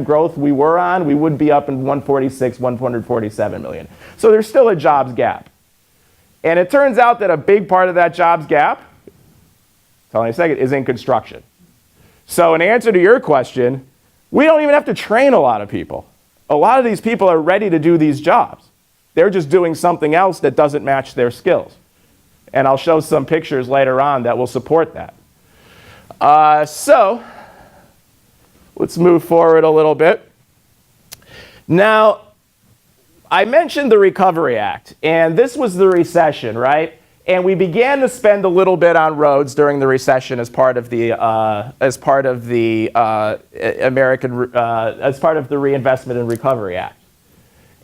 growth we were on, we would be up in 147 million. So there's still a jobs gap. And it turns out that a big part of that jobs gap, tell me in a second, is in construction. So in answer to your question, we don't even have to train a lot of people. A lot of these people are ready to do these jobs. They're just doing something else that doesn't match their skills. And I'll show some pictures later on that will support that. So let's move forward a little bit. Now, I mentioned the Recovery Act, and this was the recession, right? And we began to spend a little bit on roads during the recession as part of the Reinvestment and Recovery Act.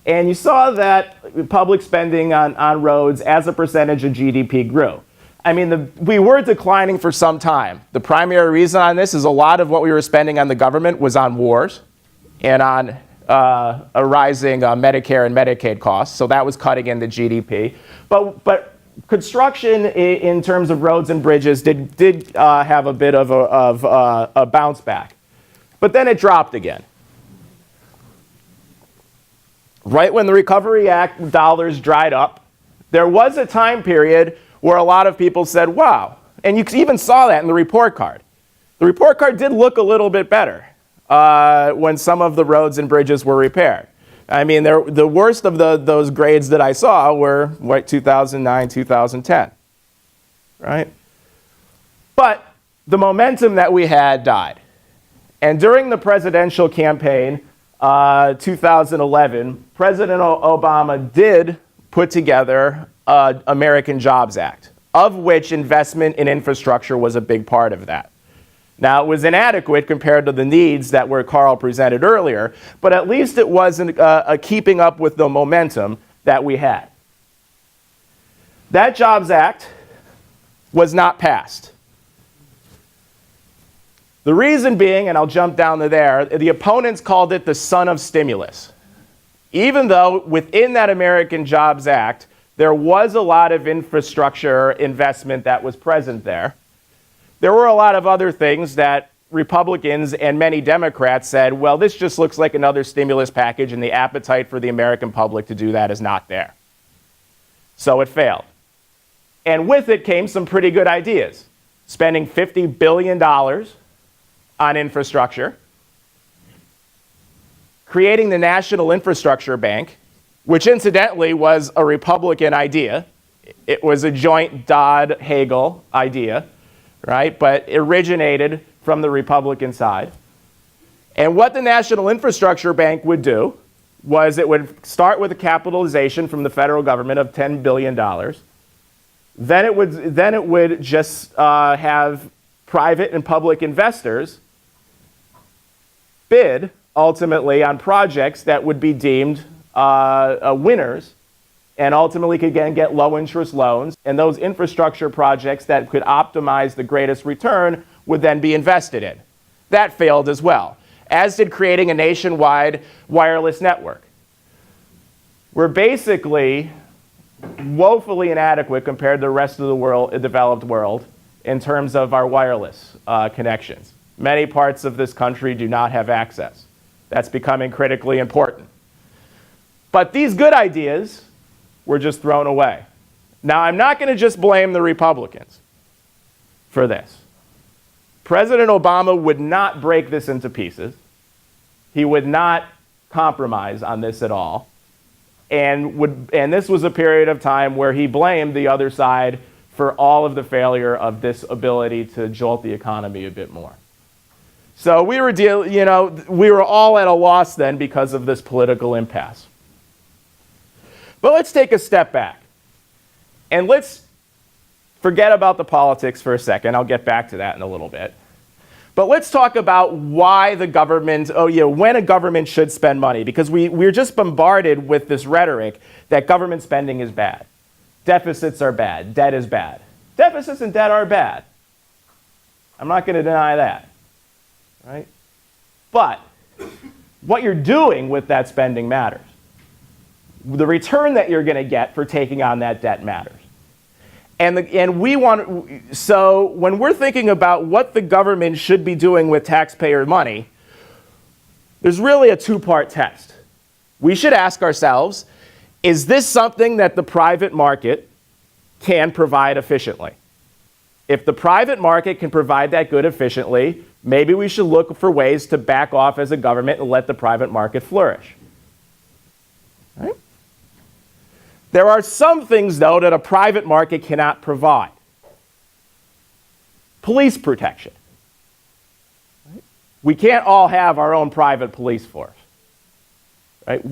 And you saw that public spending on roads as a percentage of GDP grew. I mean, we were declining for some time. The primary reason on this is a lot of what we were spending on the government was on wars and on a rising Medicare and Medicaid costs. So that was cutting into GDP. But construction in terms of roads and bridges did have a bit of a bounce back. But then it dropped again. Right when the Recovery Act dollars dried up, there was a time period where a lot of people said, wow. And you even saw that in the report card. The report card did look a little bit better when some of the roads and bridges were repaired. I mean, the worst of those grades that I saw were 2009, 2010, right? But the momentum that we had died. And during the presidential campaign, 2011, President Obama did put together an American Jobs Act, of which investment in infrastructure was a big part of that. Now, it was inadequate compared to the needs that were Carl presented earlier, but at least it wasn't keeping up with the momentum that we had. That Jobs Act was not passed. The reason being, and I'll jump down to there, the opponents called it the son of stimulus. Even though within that American Jobs Act, there was a lot of infrastructure investment that was present there. There were a lot of other things that Republicans and many Democrats said, well, this just looks like another stimulus package, and the appetite for the American public to do that is not there. So it failed. And with it came some pretty good ideas. Spending $50 billion on infrastructure, creating the National Infrastructure Bank, which incidentally was a Republican idea. It was a joint Dodd-Hagel idea, right? But it originated from the Republican side. And what the National Infrastructure Bank would do was it would start with a capitalization from the federal government of $10 billion. Then it would just have private and public investors bid ultimately on projects that would be deemed winners, and ultimately could again get low interest loans, and those infrastructure projects that could optimize the greatest return would then be invested in. That failed as well, as did creating a nationwide wireless network. We're basically woefully inadequate compared to the rest of the world, the developed world, in terms of our wireless connections. Many parts of this country do not have access. That's becoming critically important. But these good ideas were just thrown away. Now, I'm not going to just blame the Republicans for this. President Obama would not break this into pieces. He would not compromise on this at all. And this was a period of time where he blamed the other side for all of the failure of this ability to jolt the economy a bit more. So we were all at a loss then because of this political impasse. But let's take a step back. And let's forget about the politics for a second. I'll get back to that in a little bit. But let's talk about why the government, when a government should spend money. Because we're just bombarded with this rhetoric that government spending is bad. Deficits are bad. Debt is bad. Deficits and debt are bad. I'm not going to deny that. Right? But what you're doing with that spending matters. The return that you're going to get for taking on that debt matters. So when we're thinking about what the government should be doing with taxpayer money, there's really a two-part test. We should ask ourselves, is this something that the private market can provide efficiently? If the private market can provide that good efficiently, maybe we should look for ways to back off as a government and let the private market flourish. Right? There are some things, though, that a private market cannot provide. Police protection. Right? We can't all have our own private police force. Right?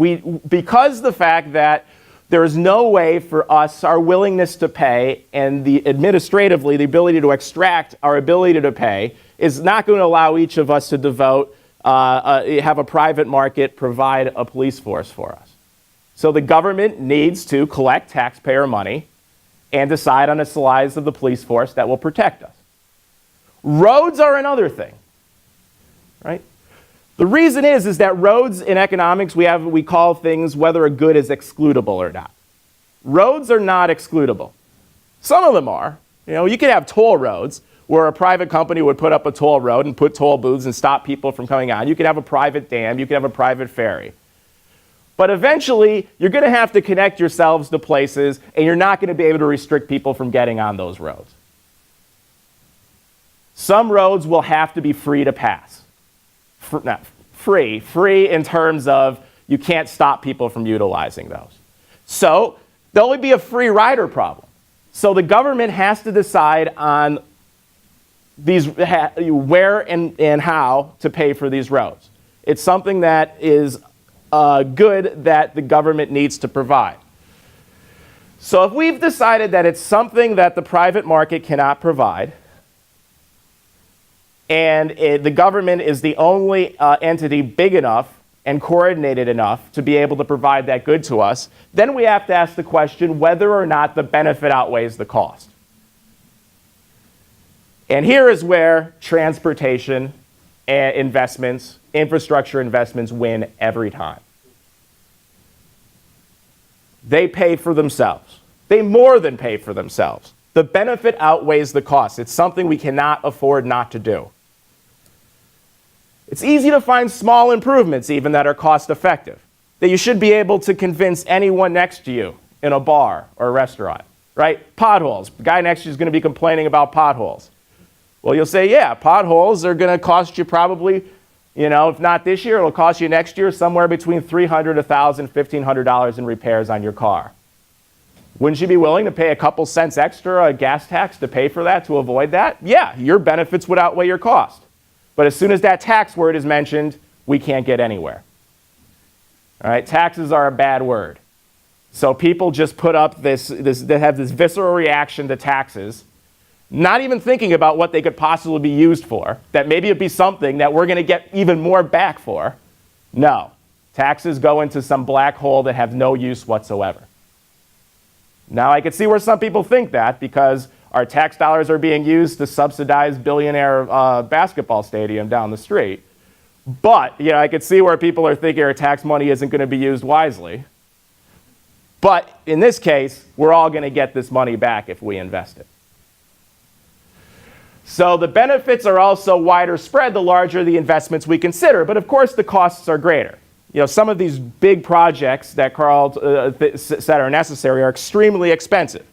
Because the fact that there is no way for us, our willingness to pay, and administratively, the ability to extract our ability to pay, is not going to allow each of us to have a private market provide a police force for us. So the government needs to collect taxpayer money and decide on a size of the police force that will protect us. Roads are another thing, right? The reason is that roads in economics, we call things whether a good is excludable or not. Roads are not excludable. Some of them are. You can have toll roads where a private company would put up a toll road and put toll booths and stop people from coming on. You could have a private dam. You could have a private ferry. But eventually, you're going to have to connect yourselves to places, and you're not going to be able to restrict people from getting on those roads. Some roads will have to be free to pass. Free in terms of you can't stop people from utilizing those. So there'll only be a free rider problem. So the government has to decide on where and how to pay for these roads. It's something that is good that the government needs to provide. So if we've decided that it's something that the private market cannot provide, and the government is the only entity big enough and coordinated enough to be able to provide that good to us, then we have to ask the question whether or not the benefit outweighs the cost. And here is where transportation investments, infrastructure investments win every time. They pay for themselves. They more than pay for themselves. The benefit outweighs the cost. It's something we cannot afford not to do. It's easy to find small improvements even that are cost effective, that you should be able to convince anyone next to you in a bar or a restaurant, right? Potholes. The guy next to you is going to be complaining about potholes. Well, you'll say, yeah, potholes are going to cost you probably, if not this year, it'll cost you next year somewhere between $300, $1,000, $1,500 in repairs on your car. Wouldn't you be willing to pay a couple cents extra a gas tax to pay for that, to avoid that? Yeah, your benefits would outweigh your cost. But as soon as that tax word is mentioned, we can't get anywhere. All right, taxes are a bad word. So people just put up they have this visceral reaction to taxes, not even thinking about what they could possibly be used for, that maybe it'd be something that we're going to get even more back for. No, taxes go into some black hole that have no use whatsoever. Now, I can see where some people think that because our tax dollars are being used to subsidize billionaire basketball stadium down the street. But, I could see where people are thinking our tax money isn't going to be used wisely. But in this case, we're all going to get this money back if we invest it. So the benefits are also wider spread the larger the investments we consider. But of course, the costs are greater. Some of these big projects that Carl said are necessary are extremely expensive.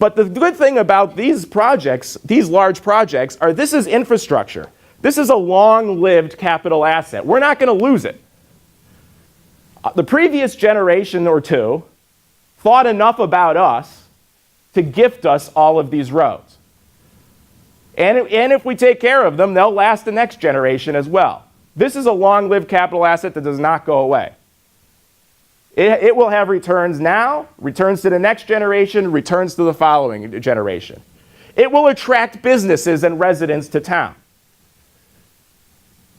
But the good thing about these projects, these large projects, are this is infrastructure. This is a long-lived capital asset. We're not going to lose it. The previous generation or two thought enough about us to gift us all of these roads. And if we take care of them, they'll last the next generation as well. This is a long-lived capital asset that does not go away. It will have returns now, returns to the next generation, returns to the following generation. It will attract businesses and residents to town.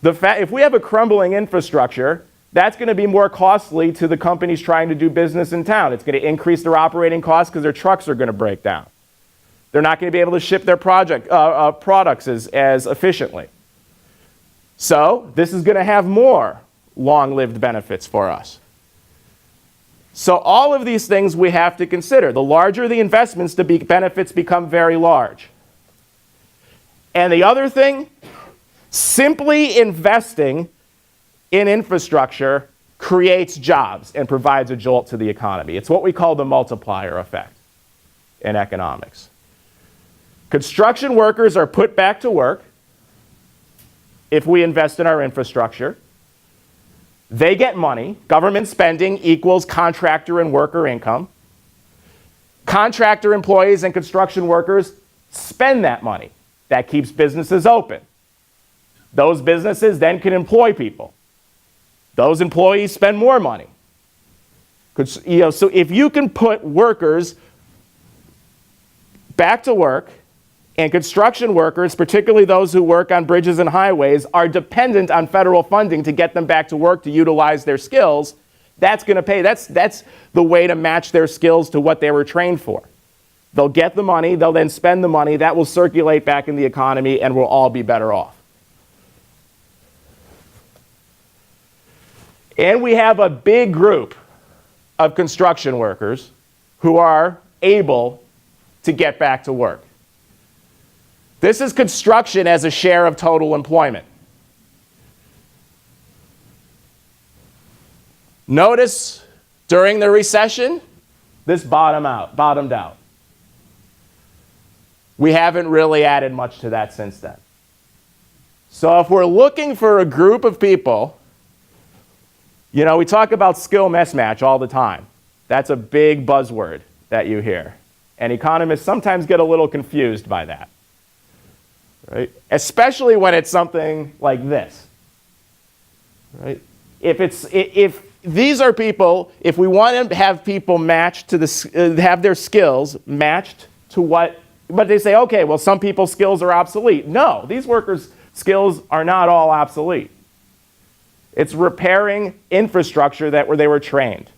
If we have a crumbling infrastructure, that's going to be more costly to the companies trying to do business in town. It's going to increase their operating costs because their trucks are going to break down. They're not going to be able to ship their products as efficiently. So this is going to have more long-lived benefits for us. So all of these things we have to consider. The larger the investments, the benefits become very large. And the other thing, simply investing in infrastructure creates jobs and provides a jolt to the economy. It's what we call the multiplier effect in economics. Construction workers are put back to work if we invest in our infrastructure. They get money. Government spending equals contractor and worker income. Contractor employees and construction workers spend that money. That keeps businesses open. Those businesses then can employ people. Those employees spend more money. So if you can put workers back to work, and construction workers, particularly those who work on bridges and highways, are dependent on federal funding to get them back to work to utilize their skills, that's going to pay. That's the way to match their skills to what they were trained for. They'll get the money, they'll then spend the money, that will circulate back in the economy, and we'll all be better off. And we have a big group of construction workers who are able to get back to work. This is construction as a share of total employment. Notice during the recession, this bottomed out. We haven't really added much to that since then. So if we're looking for a group of people, we talk about skill mismatch all the time. That's a big buzzword that you hear. And economists sometimes get a little confused by that. Right? Especially when it's something like this. Right? If these are people, if we want to have people matched to have their skills matched to what, but they say, okay, well, some people's skills are obsolete. No, these workers' skills are not all obsolete. It's repairing infrastructure where they were trained.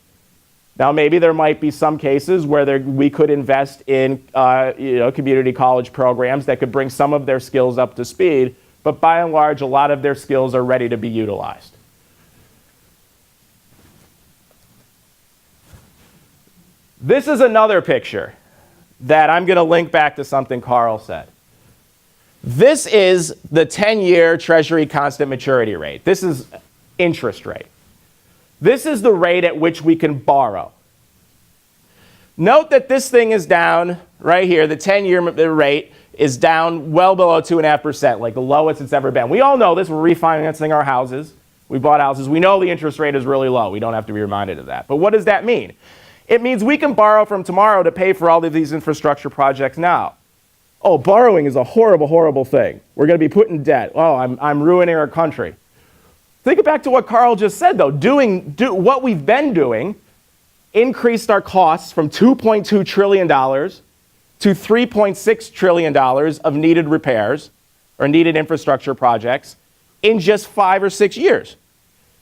Now, maybe there might be some cases where we could invest in community college programs that could bring some of their skills up to speed, but by and large, a lot of their skills are ready to be utilized. This is another picture that I'm going to link back to something Carl said. This is the 10-year Treasury constant maturity rate. This is interest rate. This is the rate at which we can borrow. Note that this thing is down right here. The 10-year rate is down well below 2.5%, like the lowest it's ever been. We all know this. We're refinancing our houses. We bought houses. We know the interest rate is really low. We don't have to be reminded of that. But what does that mean? It means we can borrow from tomorrow to pay for all of these infrastructure projects now. Oh, borrowing is a horrible, horrible thing. We're going to be put in debt. Oh, I'm ruining our country. Think back to what Carl just said, though. What we've been doing increased our costs from $2.2 trillion to $3.6 trillion of needed repairs or needed infrastructure projects in just 5 or 6 years.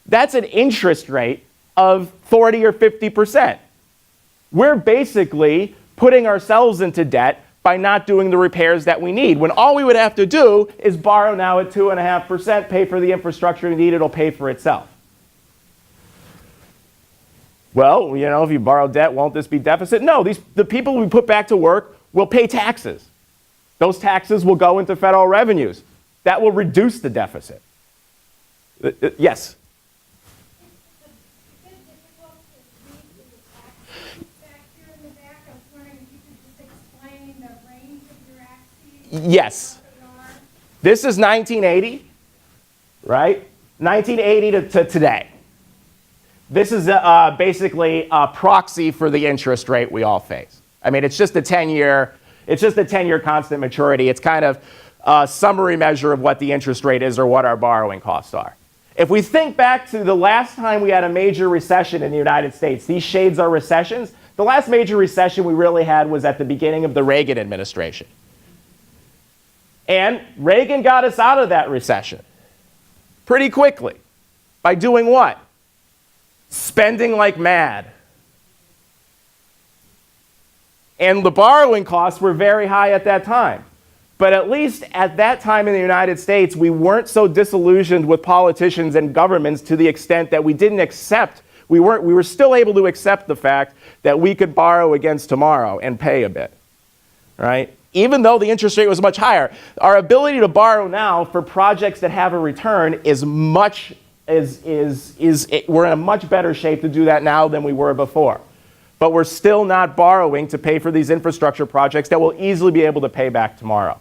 That's an interest rate of 40 or 50%. We're basically putting ourselves into debt by not doing the repairs that we need, when all we would have to do is borrow now at 2.5%, pay for the infrastructure we need, it'll pay for itself. Well, if you borrow debt, won't this be deficit? No, the people we put back to work will pay taxes. Those taxes will go into federal revenues. That will reduce the deficit. Yes? Yes. This is 1980, right? 1980 to today. This is basically a proxy for the interest rate we all face. I mean, it's just a 10-year constant maturity. It's kind of a summary measure of what the interest rate is or what our borrowing costs are. If we think back to the last time we had a major recession in the United States, these shades are recessions. The last major recession we really had was at the beginning of the Reagan administration. And Reagan got us out of that recession pretty quickly. By doing what? Spending like mad. And the borrowing costs were very high at that time. But at least at that time in the United States, we weren't so disillusioned with politicians and governments to the extent that we didn't accept, we were still able to accept the fact that we could borrow against tomorrow and pay a bit, right? Even though the interest rate was much higher, our ability to borrow now for projects that have a return we're in a much better shape to do that now than we were before. But we're still not borrowing to pay for these infrastructure projects that we'll easily be able to pay back tomorrow.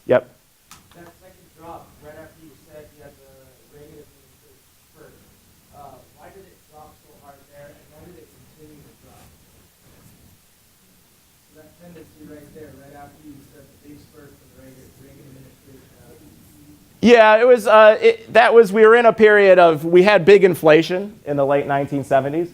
Yep. That second drop, right after you said you had the Reagan administration first, why did it drop so hard there, and why did it continue to drop? So that tendency right there, right after you said the big spurt from the Reagan administration. Yeah, we were in a period of, we had big inflation in the late 1970s.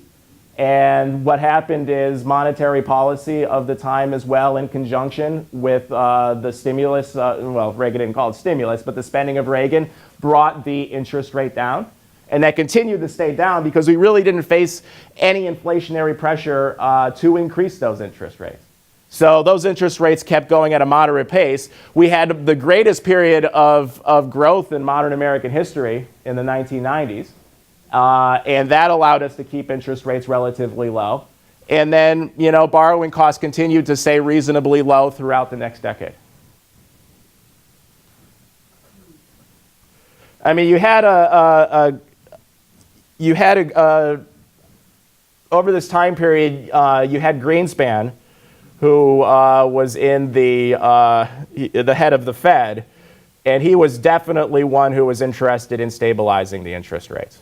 And what happened is monetary policy of the time as well, in conjunction with the stimulus, Reagan didn't call it stimulus, but the spending of Reagan brought the interest rate down. And that continued to stay down because we really didn't face any inflationary pressure to increase those interest rates. So those interest rates kept going at a moderate pace. We had the greatest period of growth in modern American history in the 1990s. And that allowed us to keep interest rates relatively low. And then, borrowing costs continued to stay reasonably low throughout the next decade. I mean, you had over this time period, you had Greenspan, who was in the head of the Fed, and he was definitely one who was interested in stabilizing the interest rates.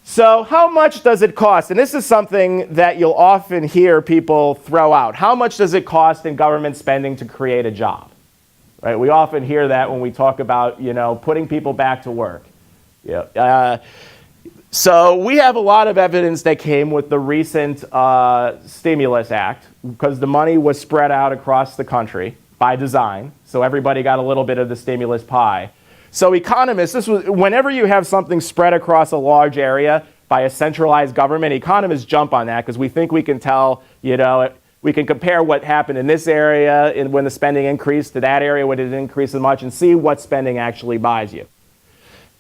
So how much does it cost? And this is something that you'll often hear people throw out. How much does it cost in government spending to create a job? Right? We often hear that when we talk about, putting people back to work. Yeah. So we have a lot of evidence that came with the recent Stimulus Act, because the money was spread out across the country by design. So everybody got a little bit of the stimulus pie. So economists, whenever you have something spread across a large area by a centralized government, economists jump on that because we think we can tell, we can compare what happened in this area when the spending increased to that area when it didn't increase as much and see what spending actually buys you.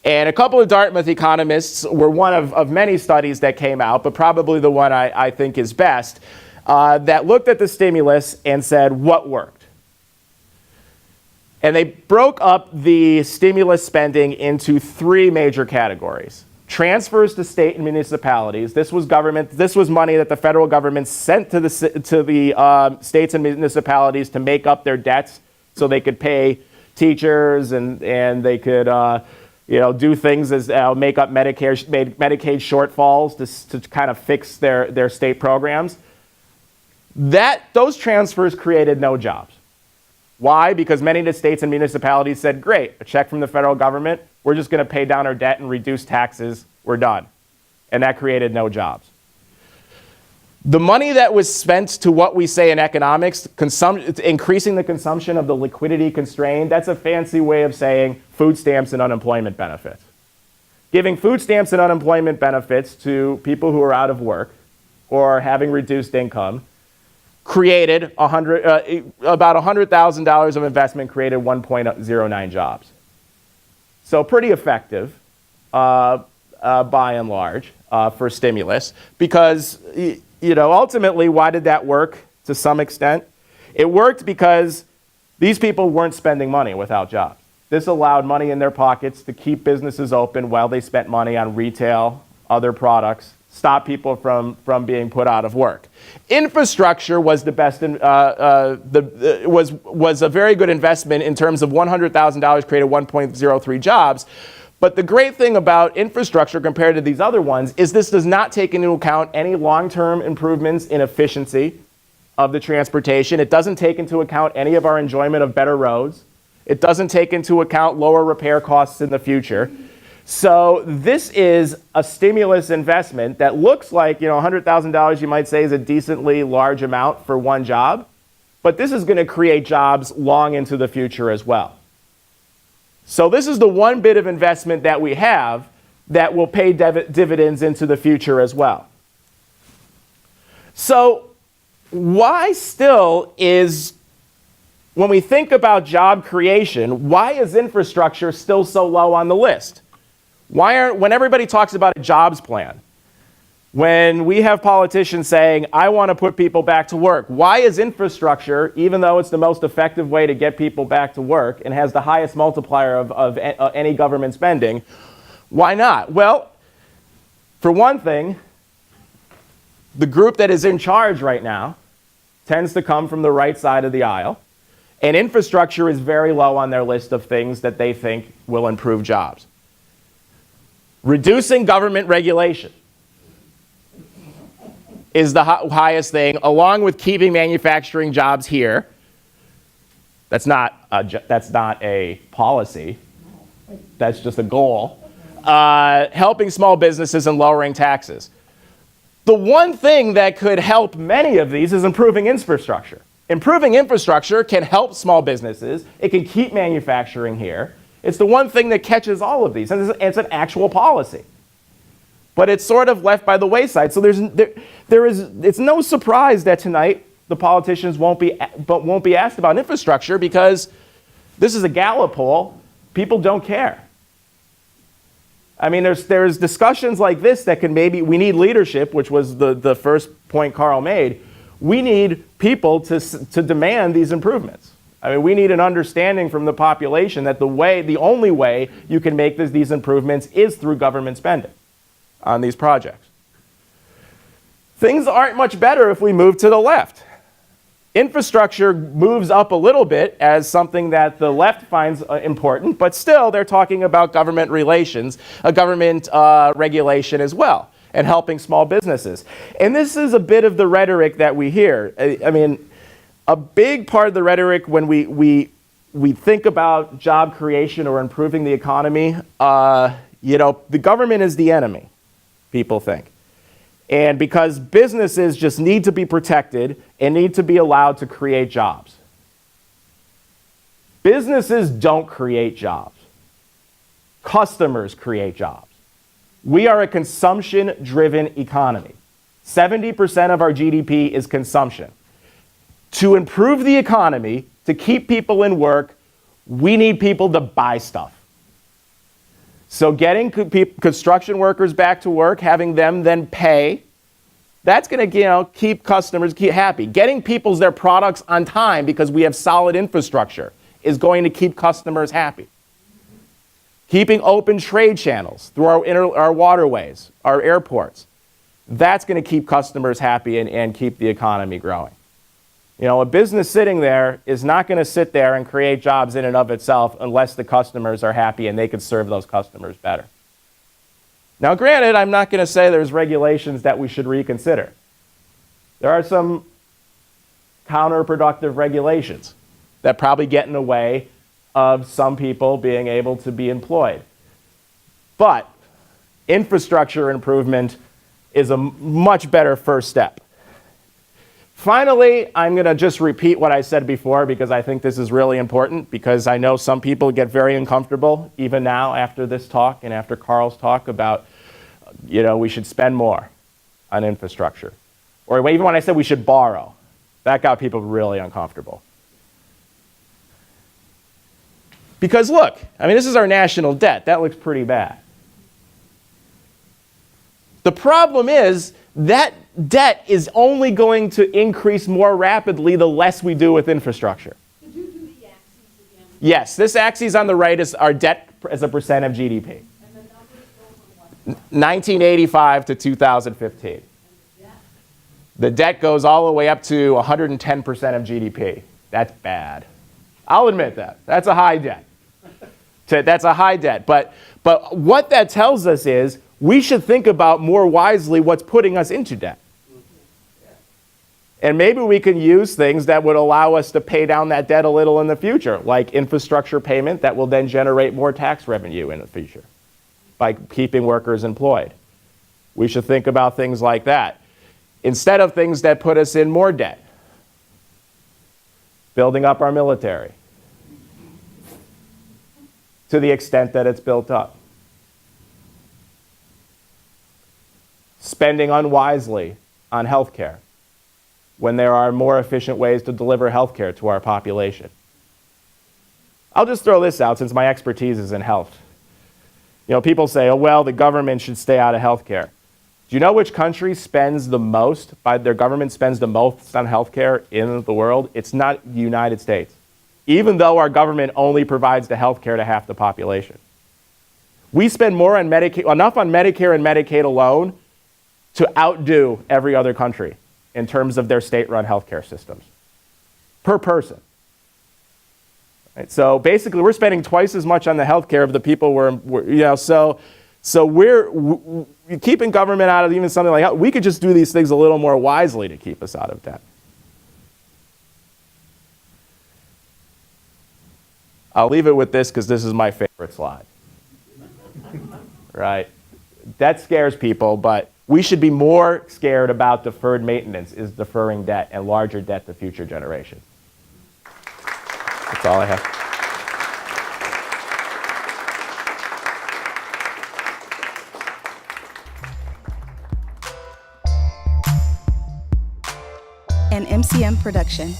And a couple of Dartmouth economists were one of many studies that came out, but probably the one I think is best, that looked at the stimulus and said, what worked? And they broke up the stimulus spending into three major categories. transfers to state and municipalities. This was money that the federal government sent to the states and municipalities to make up their debts so they could pay teachers and they could do things as make up Medicaid shortfalls to kind of fix their state programs. Those transfers created no jobs. Why? Because many of the states and municipalities said, great, a check from the federal government, we're just going to pay down our debt and reduce taxes, we're done. And that created no jobs. The money that was spent to what we say in economics, increasing the consumption of the liquidity constrained, that's a fancy way of saying food stamps and unemployment benefits. Giving food stamps and unemployment benefits to people who are out of work or having reduced income created about $100,000 of investment, created 1.09 jobs. So pretty effective by and large for stimulus because, ultimately, why did that work to some extent? It worked because these people weren't spending money without jobs. This allowed money in their pockets to keep businesses open while they spent money on retail, other products, stop people from being put out of work. Infrastructure was the best, was a very good investment in terms of $100,000 created 1.03 jobs. But the great thing about infrastructure compared to these other ones is this does not take into account any long-term improvements in efficiency of the transportation. It doesn't take into account any of our enjoyment of better roads. It doesn't take into account lower repair costs in the future. So this is a stimulus investment that looks like, $100,000 you might say is a decently large amount for one job, but this is going to create jobs long into the future as well. So this is the one bit of investment that we have that will pay dividends into the future as well. So why still is, when we think about job creation, why is infrastructure still so low on the list? When everybody talks about a jobs plan, when we have politicians saying, I want to put people back to work, why is infrastructure, even though it's the most effective way to get people back to work and has the highest multiplier of any government spending, why not? Well, for one thing, the group that is in charge right now tends to come from the right side of the aisle, and infrastructure is very low on their list of things that they think will improve jobs. Reducing government regulation is the highest thing, along with keeping manufacturing jobs here. That's not a policy. That's just a goal. Helping small businesses and lowering taxes. The one thing that could help many of these is improving infrastructure. Improving infrastructure can help small businesses. It can keep manufacturing here. It's the one thing that catches all of these, and it's an actual policy. But it's sort of left by the wayside. So it's no surprise that tonight the politicians won't be asked about infrastructure because this is a Gallup poll. People don't care. I mean, there's discussions like this that can we need leadership, which was the first point Carl made. We need people to demand these improvements. I mean, we need an understanding from the population that the only way you can make these improvements is through government spending on these projects. Things aren't much better if we move to the left. Infrastructure moves up a little bit as something that the left finds important, but still they're talking about government relations, government regulation as well, and helping small businesses. And this is a bit of the rhetoric that we hear. I mean, a big part of the rhetoric when we think about job creation or improving the economy, the government is the enemy, people think. And because businesses just need to be protected and need to be allowed to create jobs. Businesses don't create jobs. Customers create jobs. We are a consumption-driven economy. 70% of our GDP is consumption. To improve the economy, to keep people in work, we need people to buy stuff. So getting construction workers back to work, having them then pay, that's going to keep customers happy. Getting their products on time because we have solid infrastructure is going to keep customers happy. Keeping open trade channels through our waterways, our airports. That's going to keep customers happy and keep the economy growing. You know, a business sitting there is not going to sit there and create jobs in and of itself unless the customers are happy and they can serve those customers better. Now, granted, I'm not going to say there's regulations that we should reconsider. There are some counterproductive regulations that probably get in the way of some people being able to be employed. But infrastructure improvement is a much better first step. Finally, I'm going to just repeat what I said before because I think this is really important, because I know some people get very uncomfortable even now after this talk and after Carl's talk about, you know, we should spend more on infrastructure. Or even when I said we should borrow, that got people really uncomfortable. Because look, I mean, this is our national debt. That looks pretty bad. The problem is that debt is only going to increase more rapidly the less we do with infrastructure. Could you do the axes again? Yes, this axis on the right is our debt as a percent of GDP. And the numbers go from what? 1985 to 2015. And the debt? The debt goes all the way up to 110% of GDP. That's bad. I'll admit that. That's a high debt. That's a high debt. But what that tells us is we should think about more wisely what's putting us into debt. And maybe we can use things that would allow us to pay down that debt a little in the future, like infrastructure payment that will then generate more tax revenue in the future by keeping workers employed. We should think about things like that instead of things that put us in more debt. Building up our military to the extent that it's built up. Spending unwisely on health care when there are more efficient ways to deliver health care to our population. I'll just throw this out since my expertise is in health. You know, people say, oh, well, the government should stay out of health care. Do you know which country spends the most, their government spends the most on health care in the world? It's not the United States, even though our government only provides the health care to half the population. We spend more on Medicaid, enough on Medicare and Medicaid alone to outdo every other country in terms of their state-run healthcare systems per person. Right? So basically, we're spending twice as much on the healthcare of the people so we're keeping government out of even something like health. We could just do these things a little more wisely to keep us out of debt. I'll leave it with this because this is my favorite slide. Right? Debt scares people, but we should be more scared about deferred maintenance, is deferring debt and larger debt to future generations. That's all I have. An MCM production.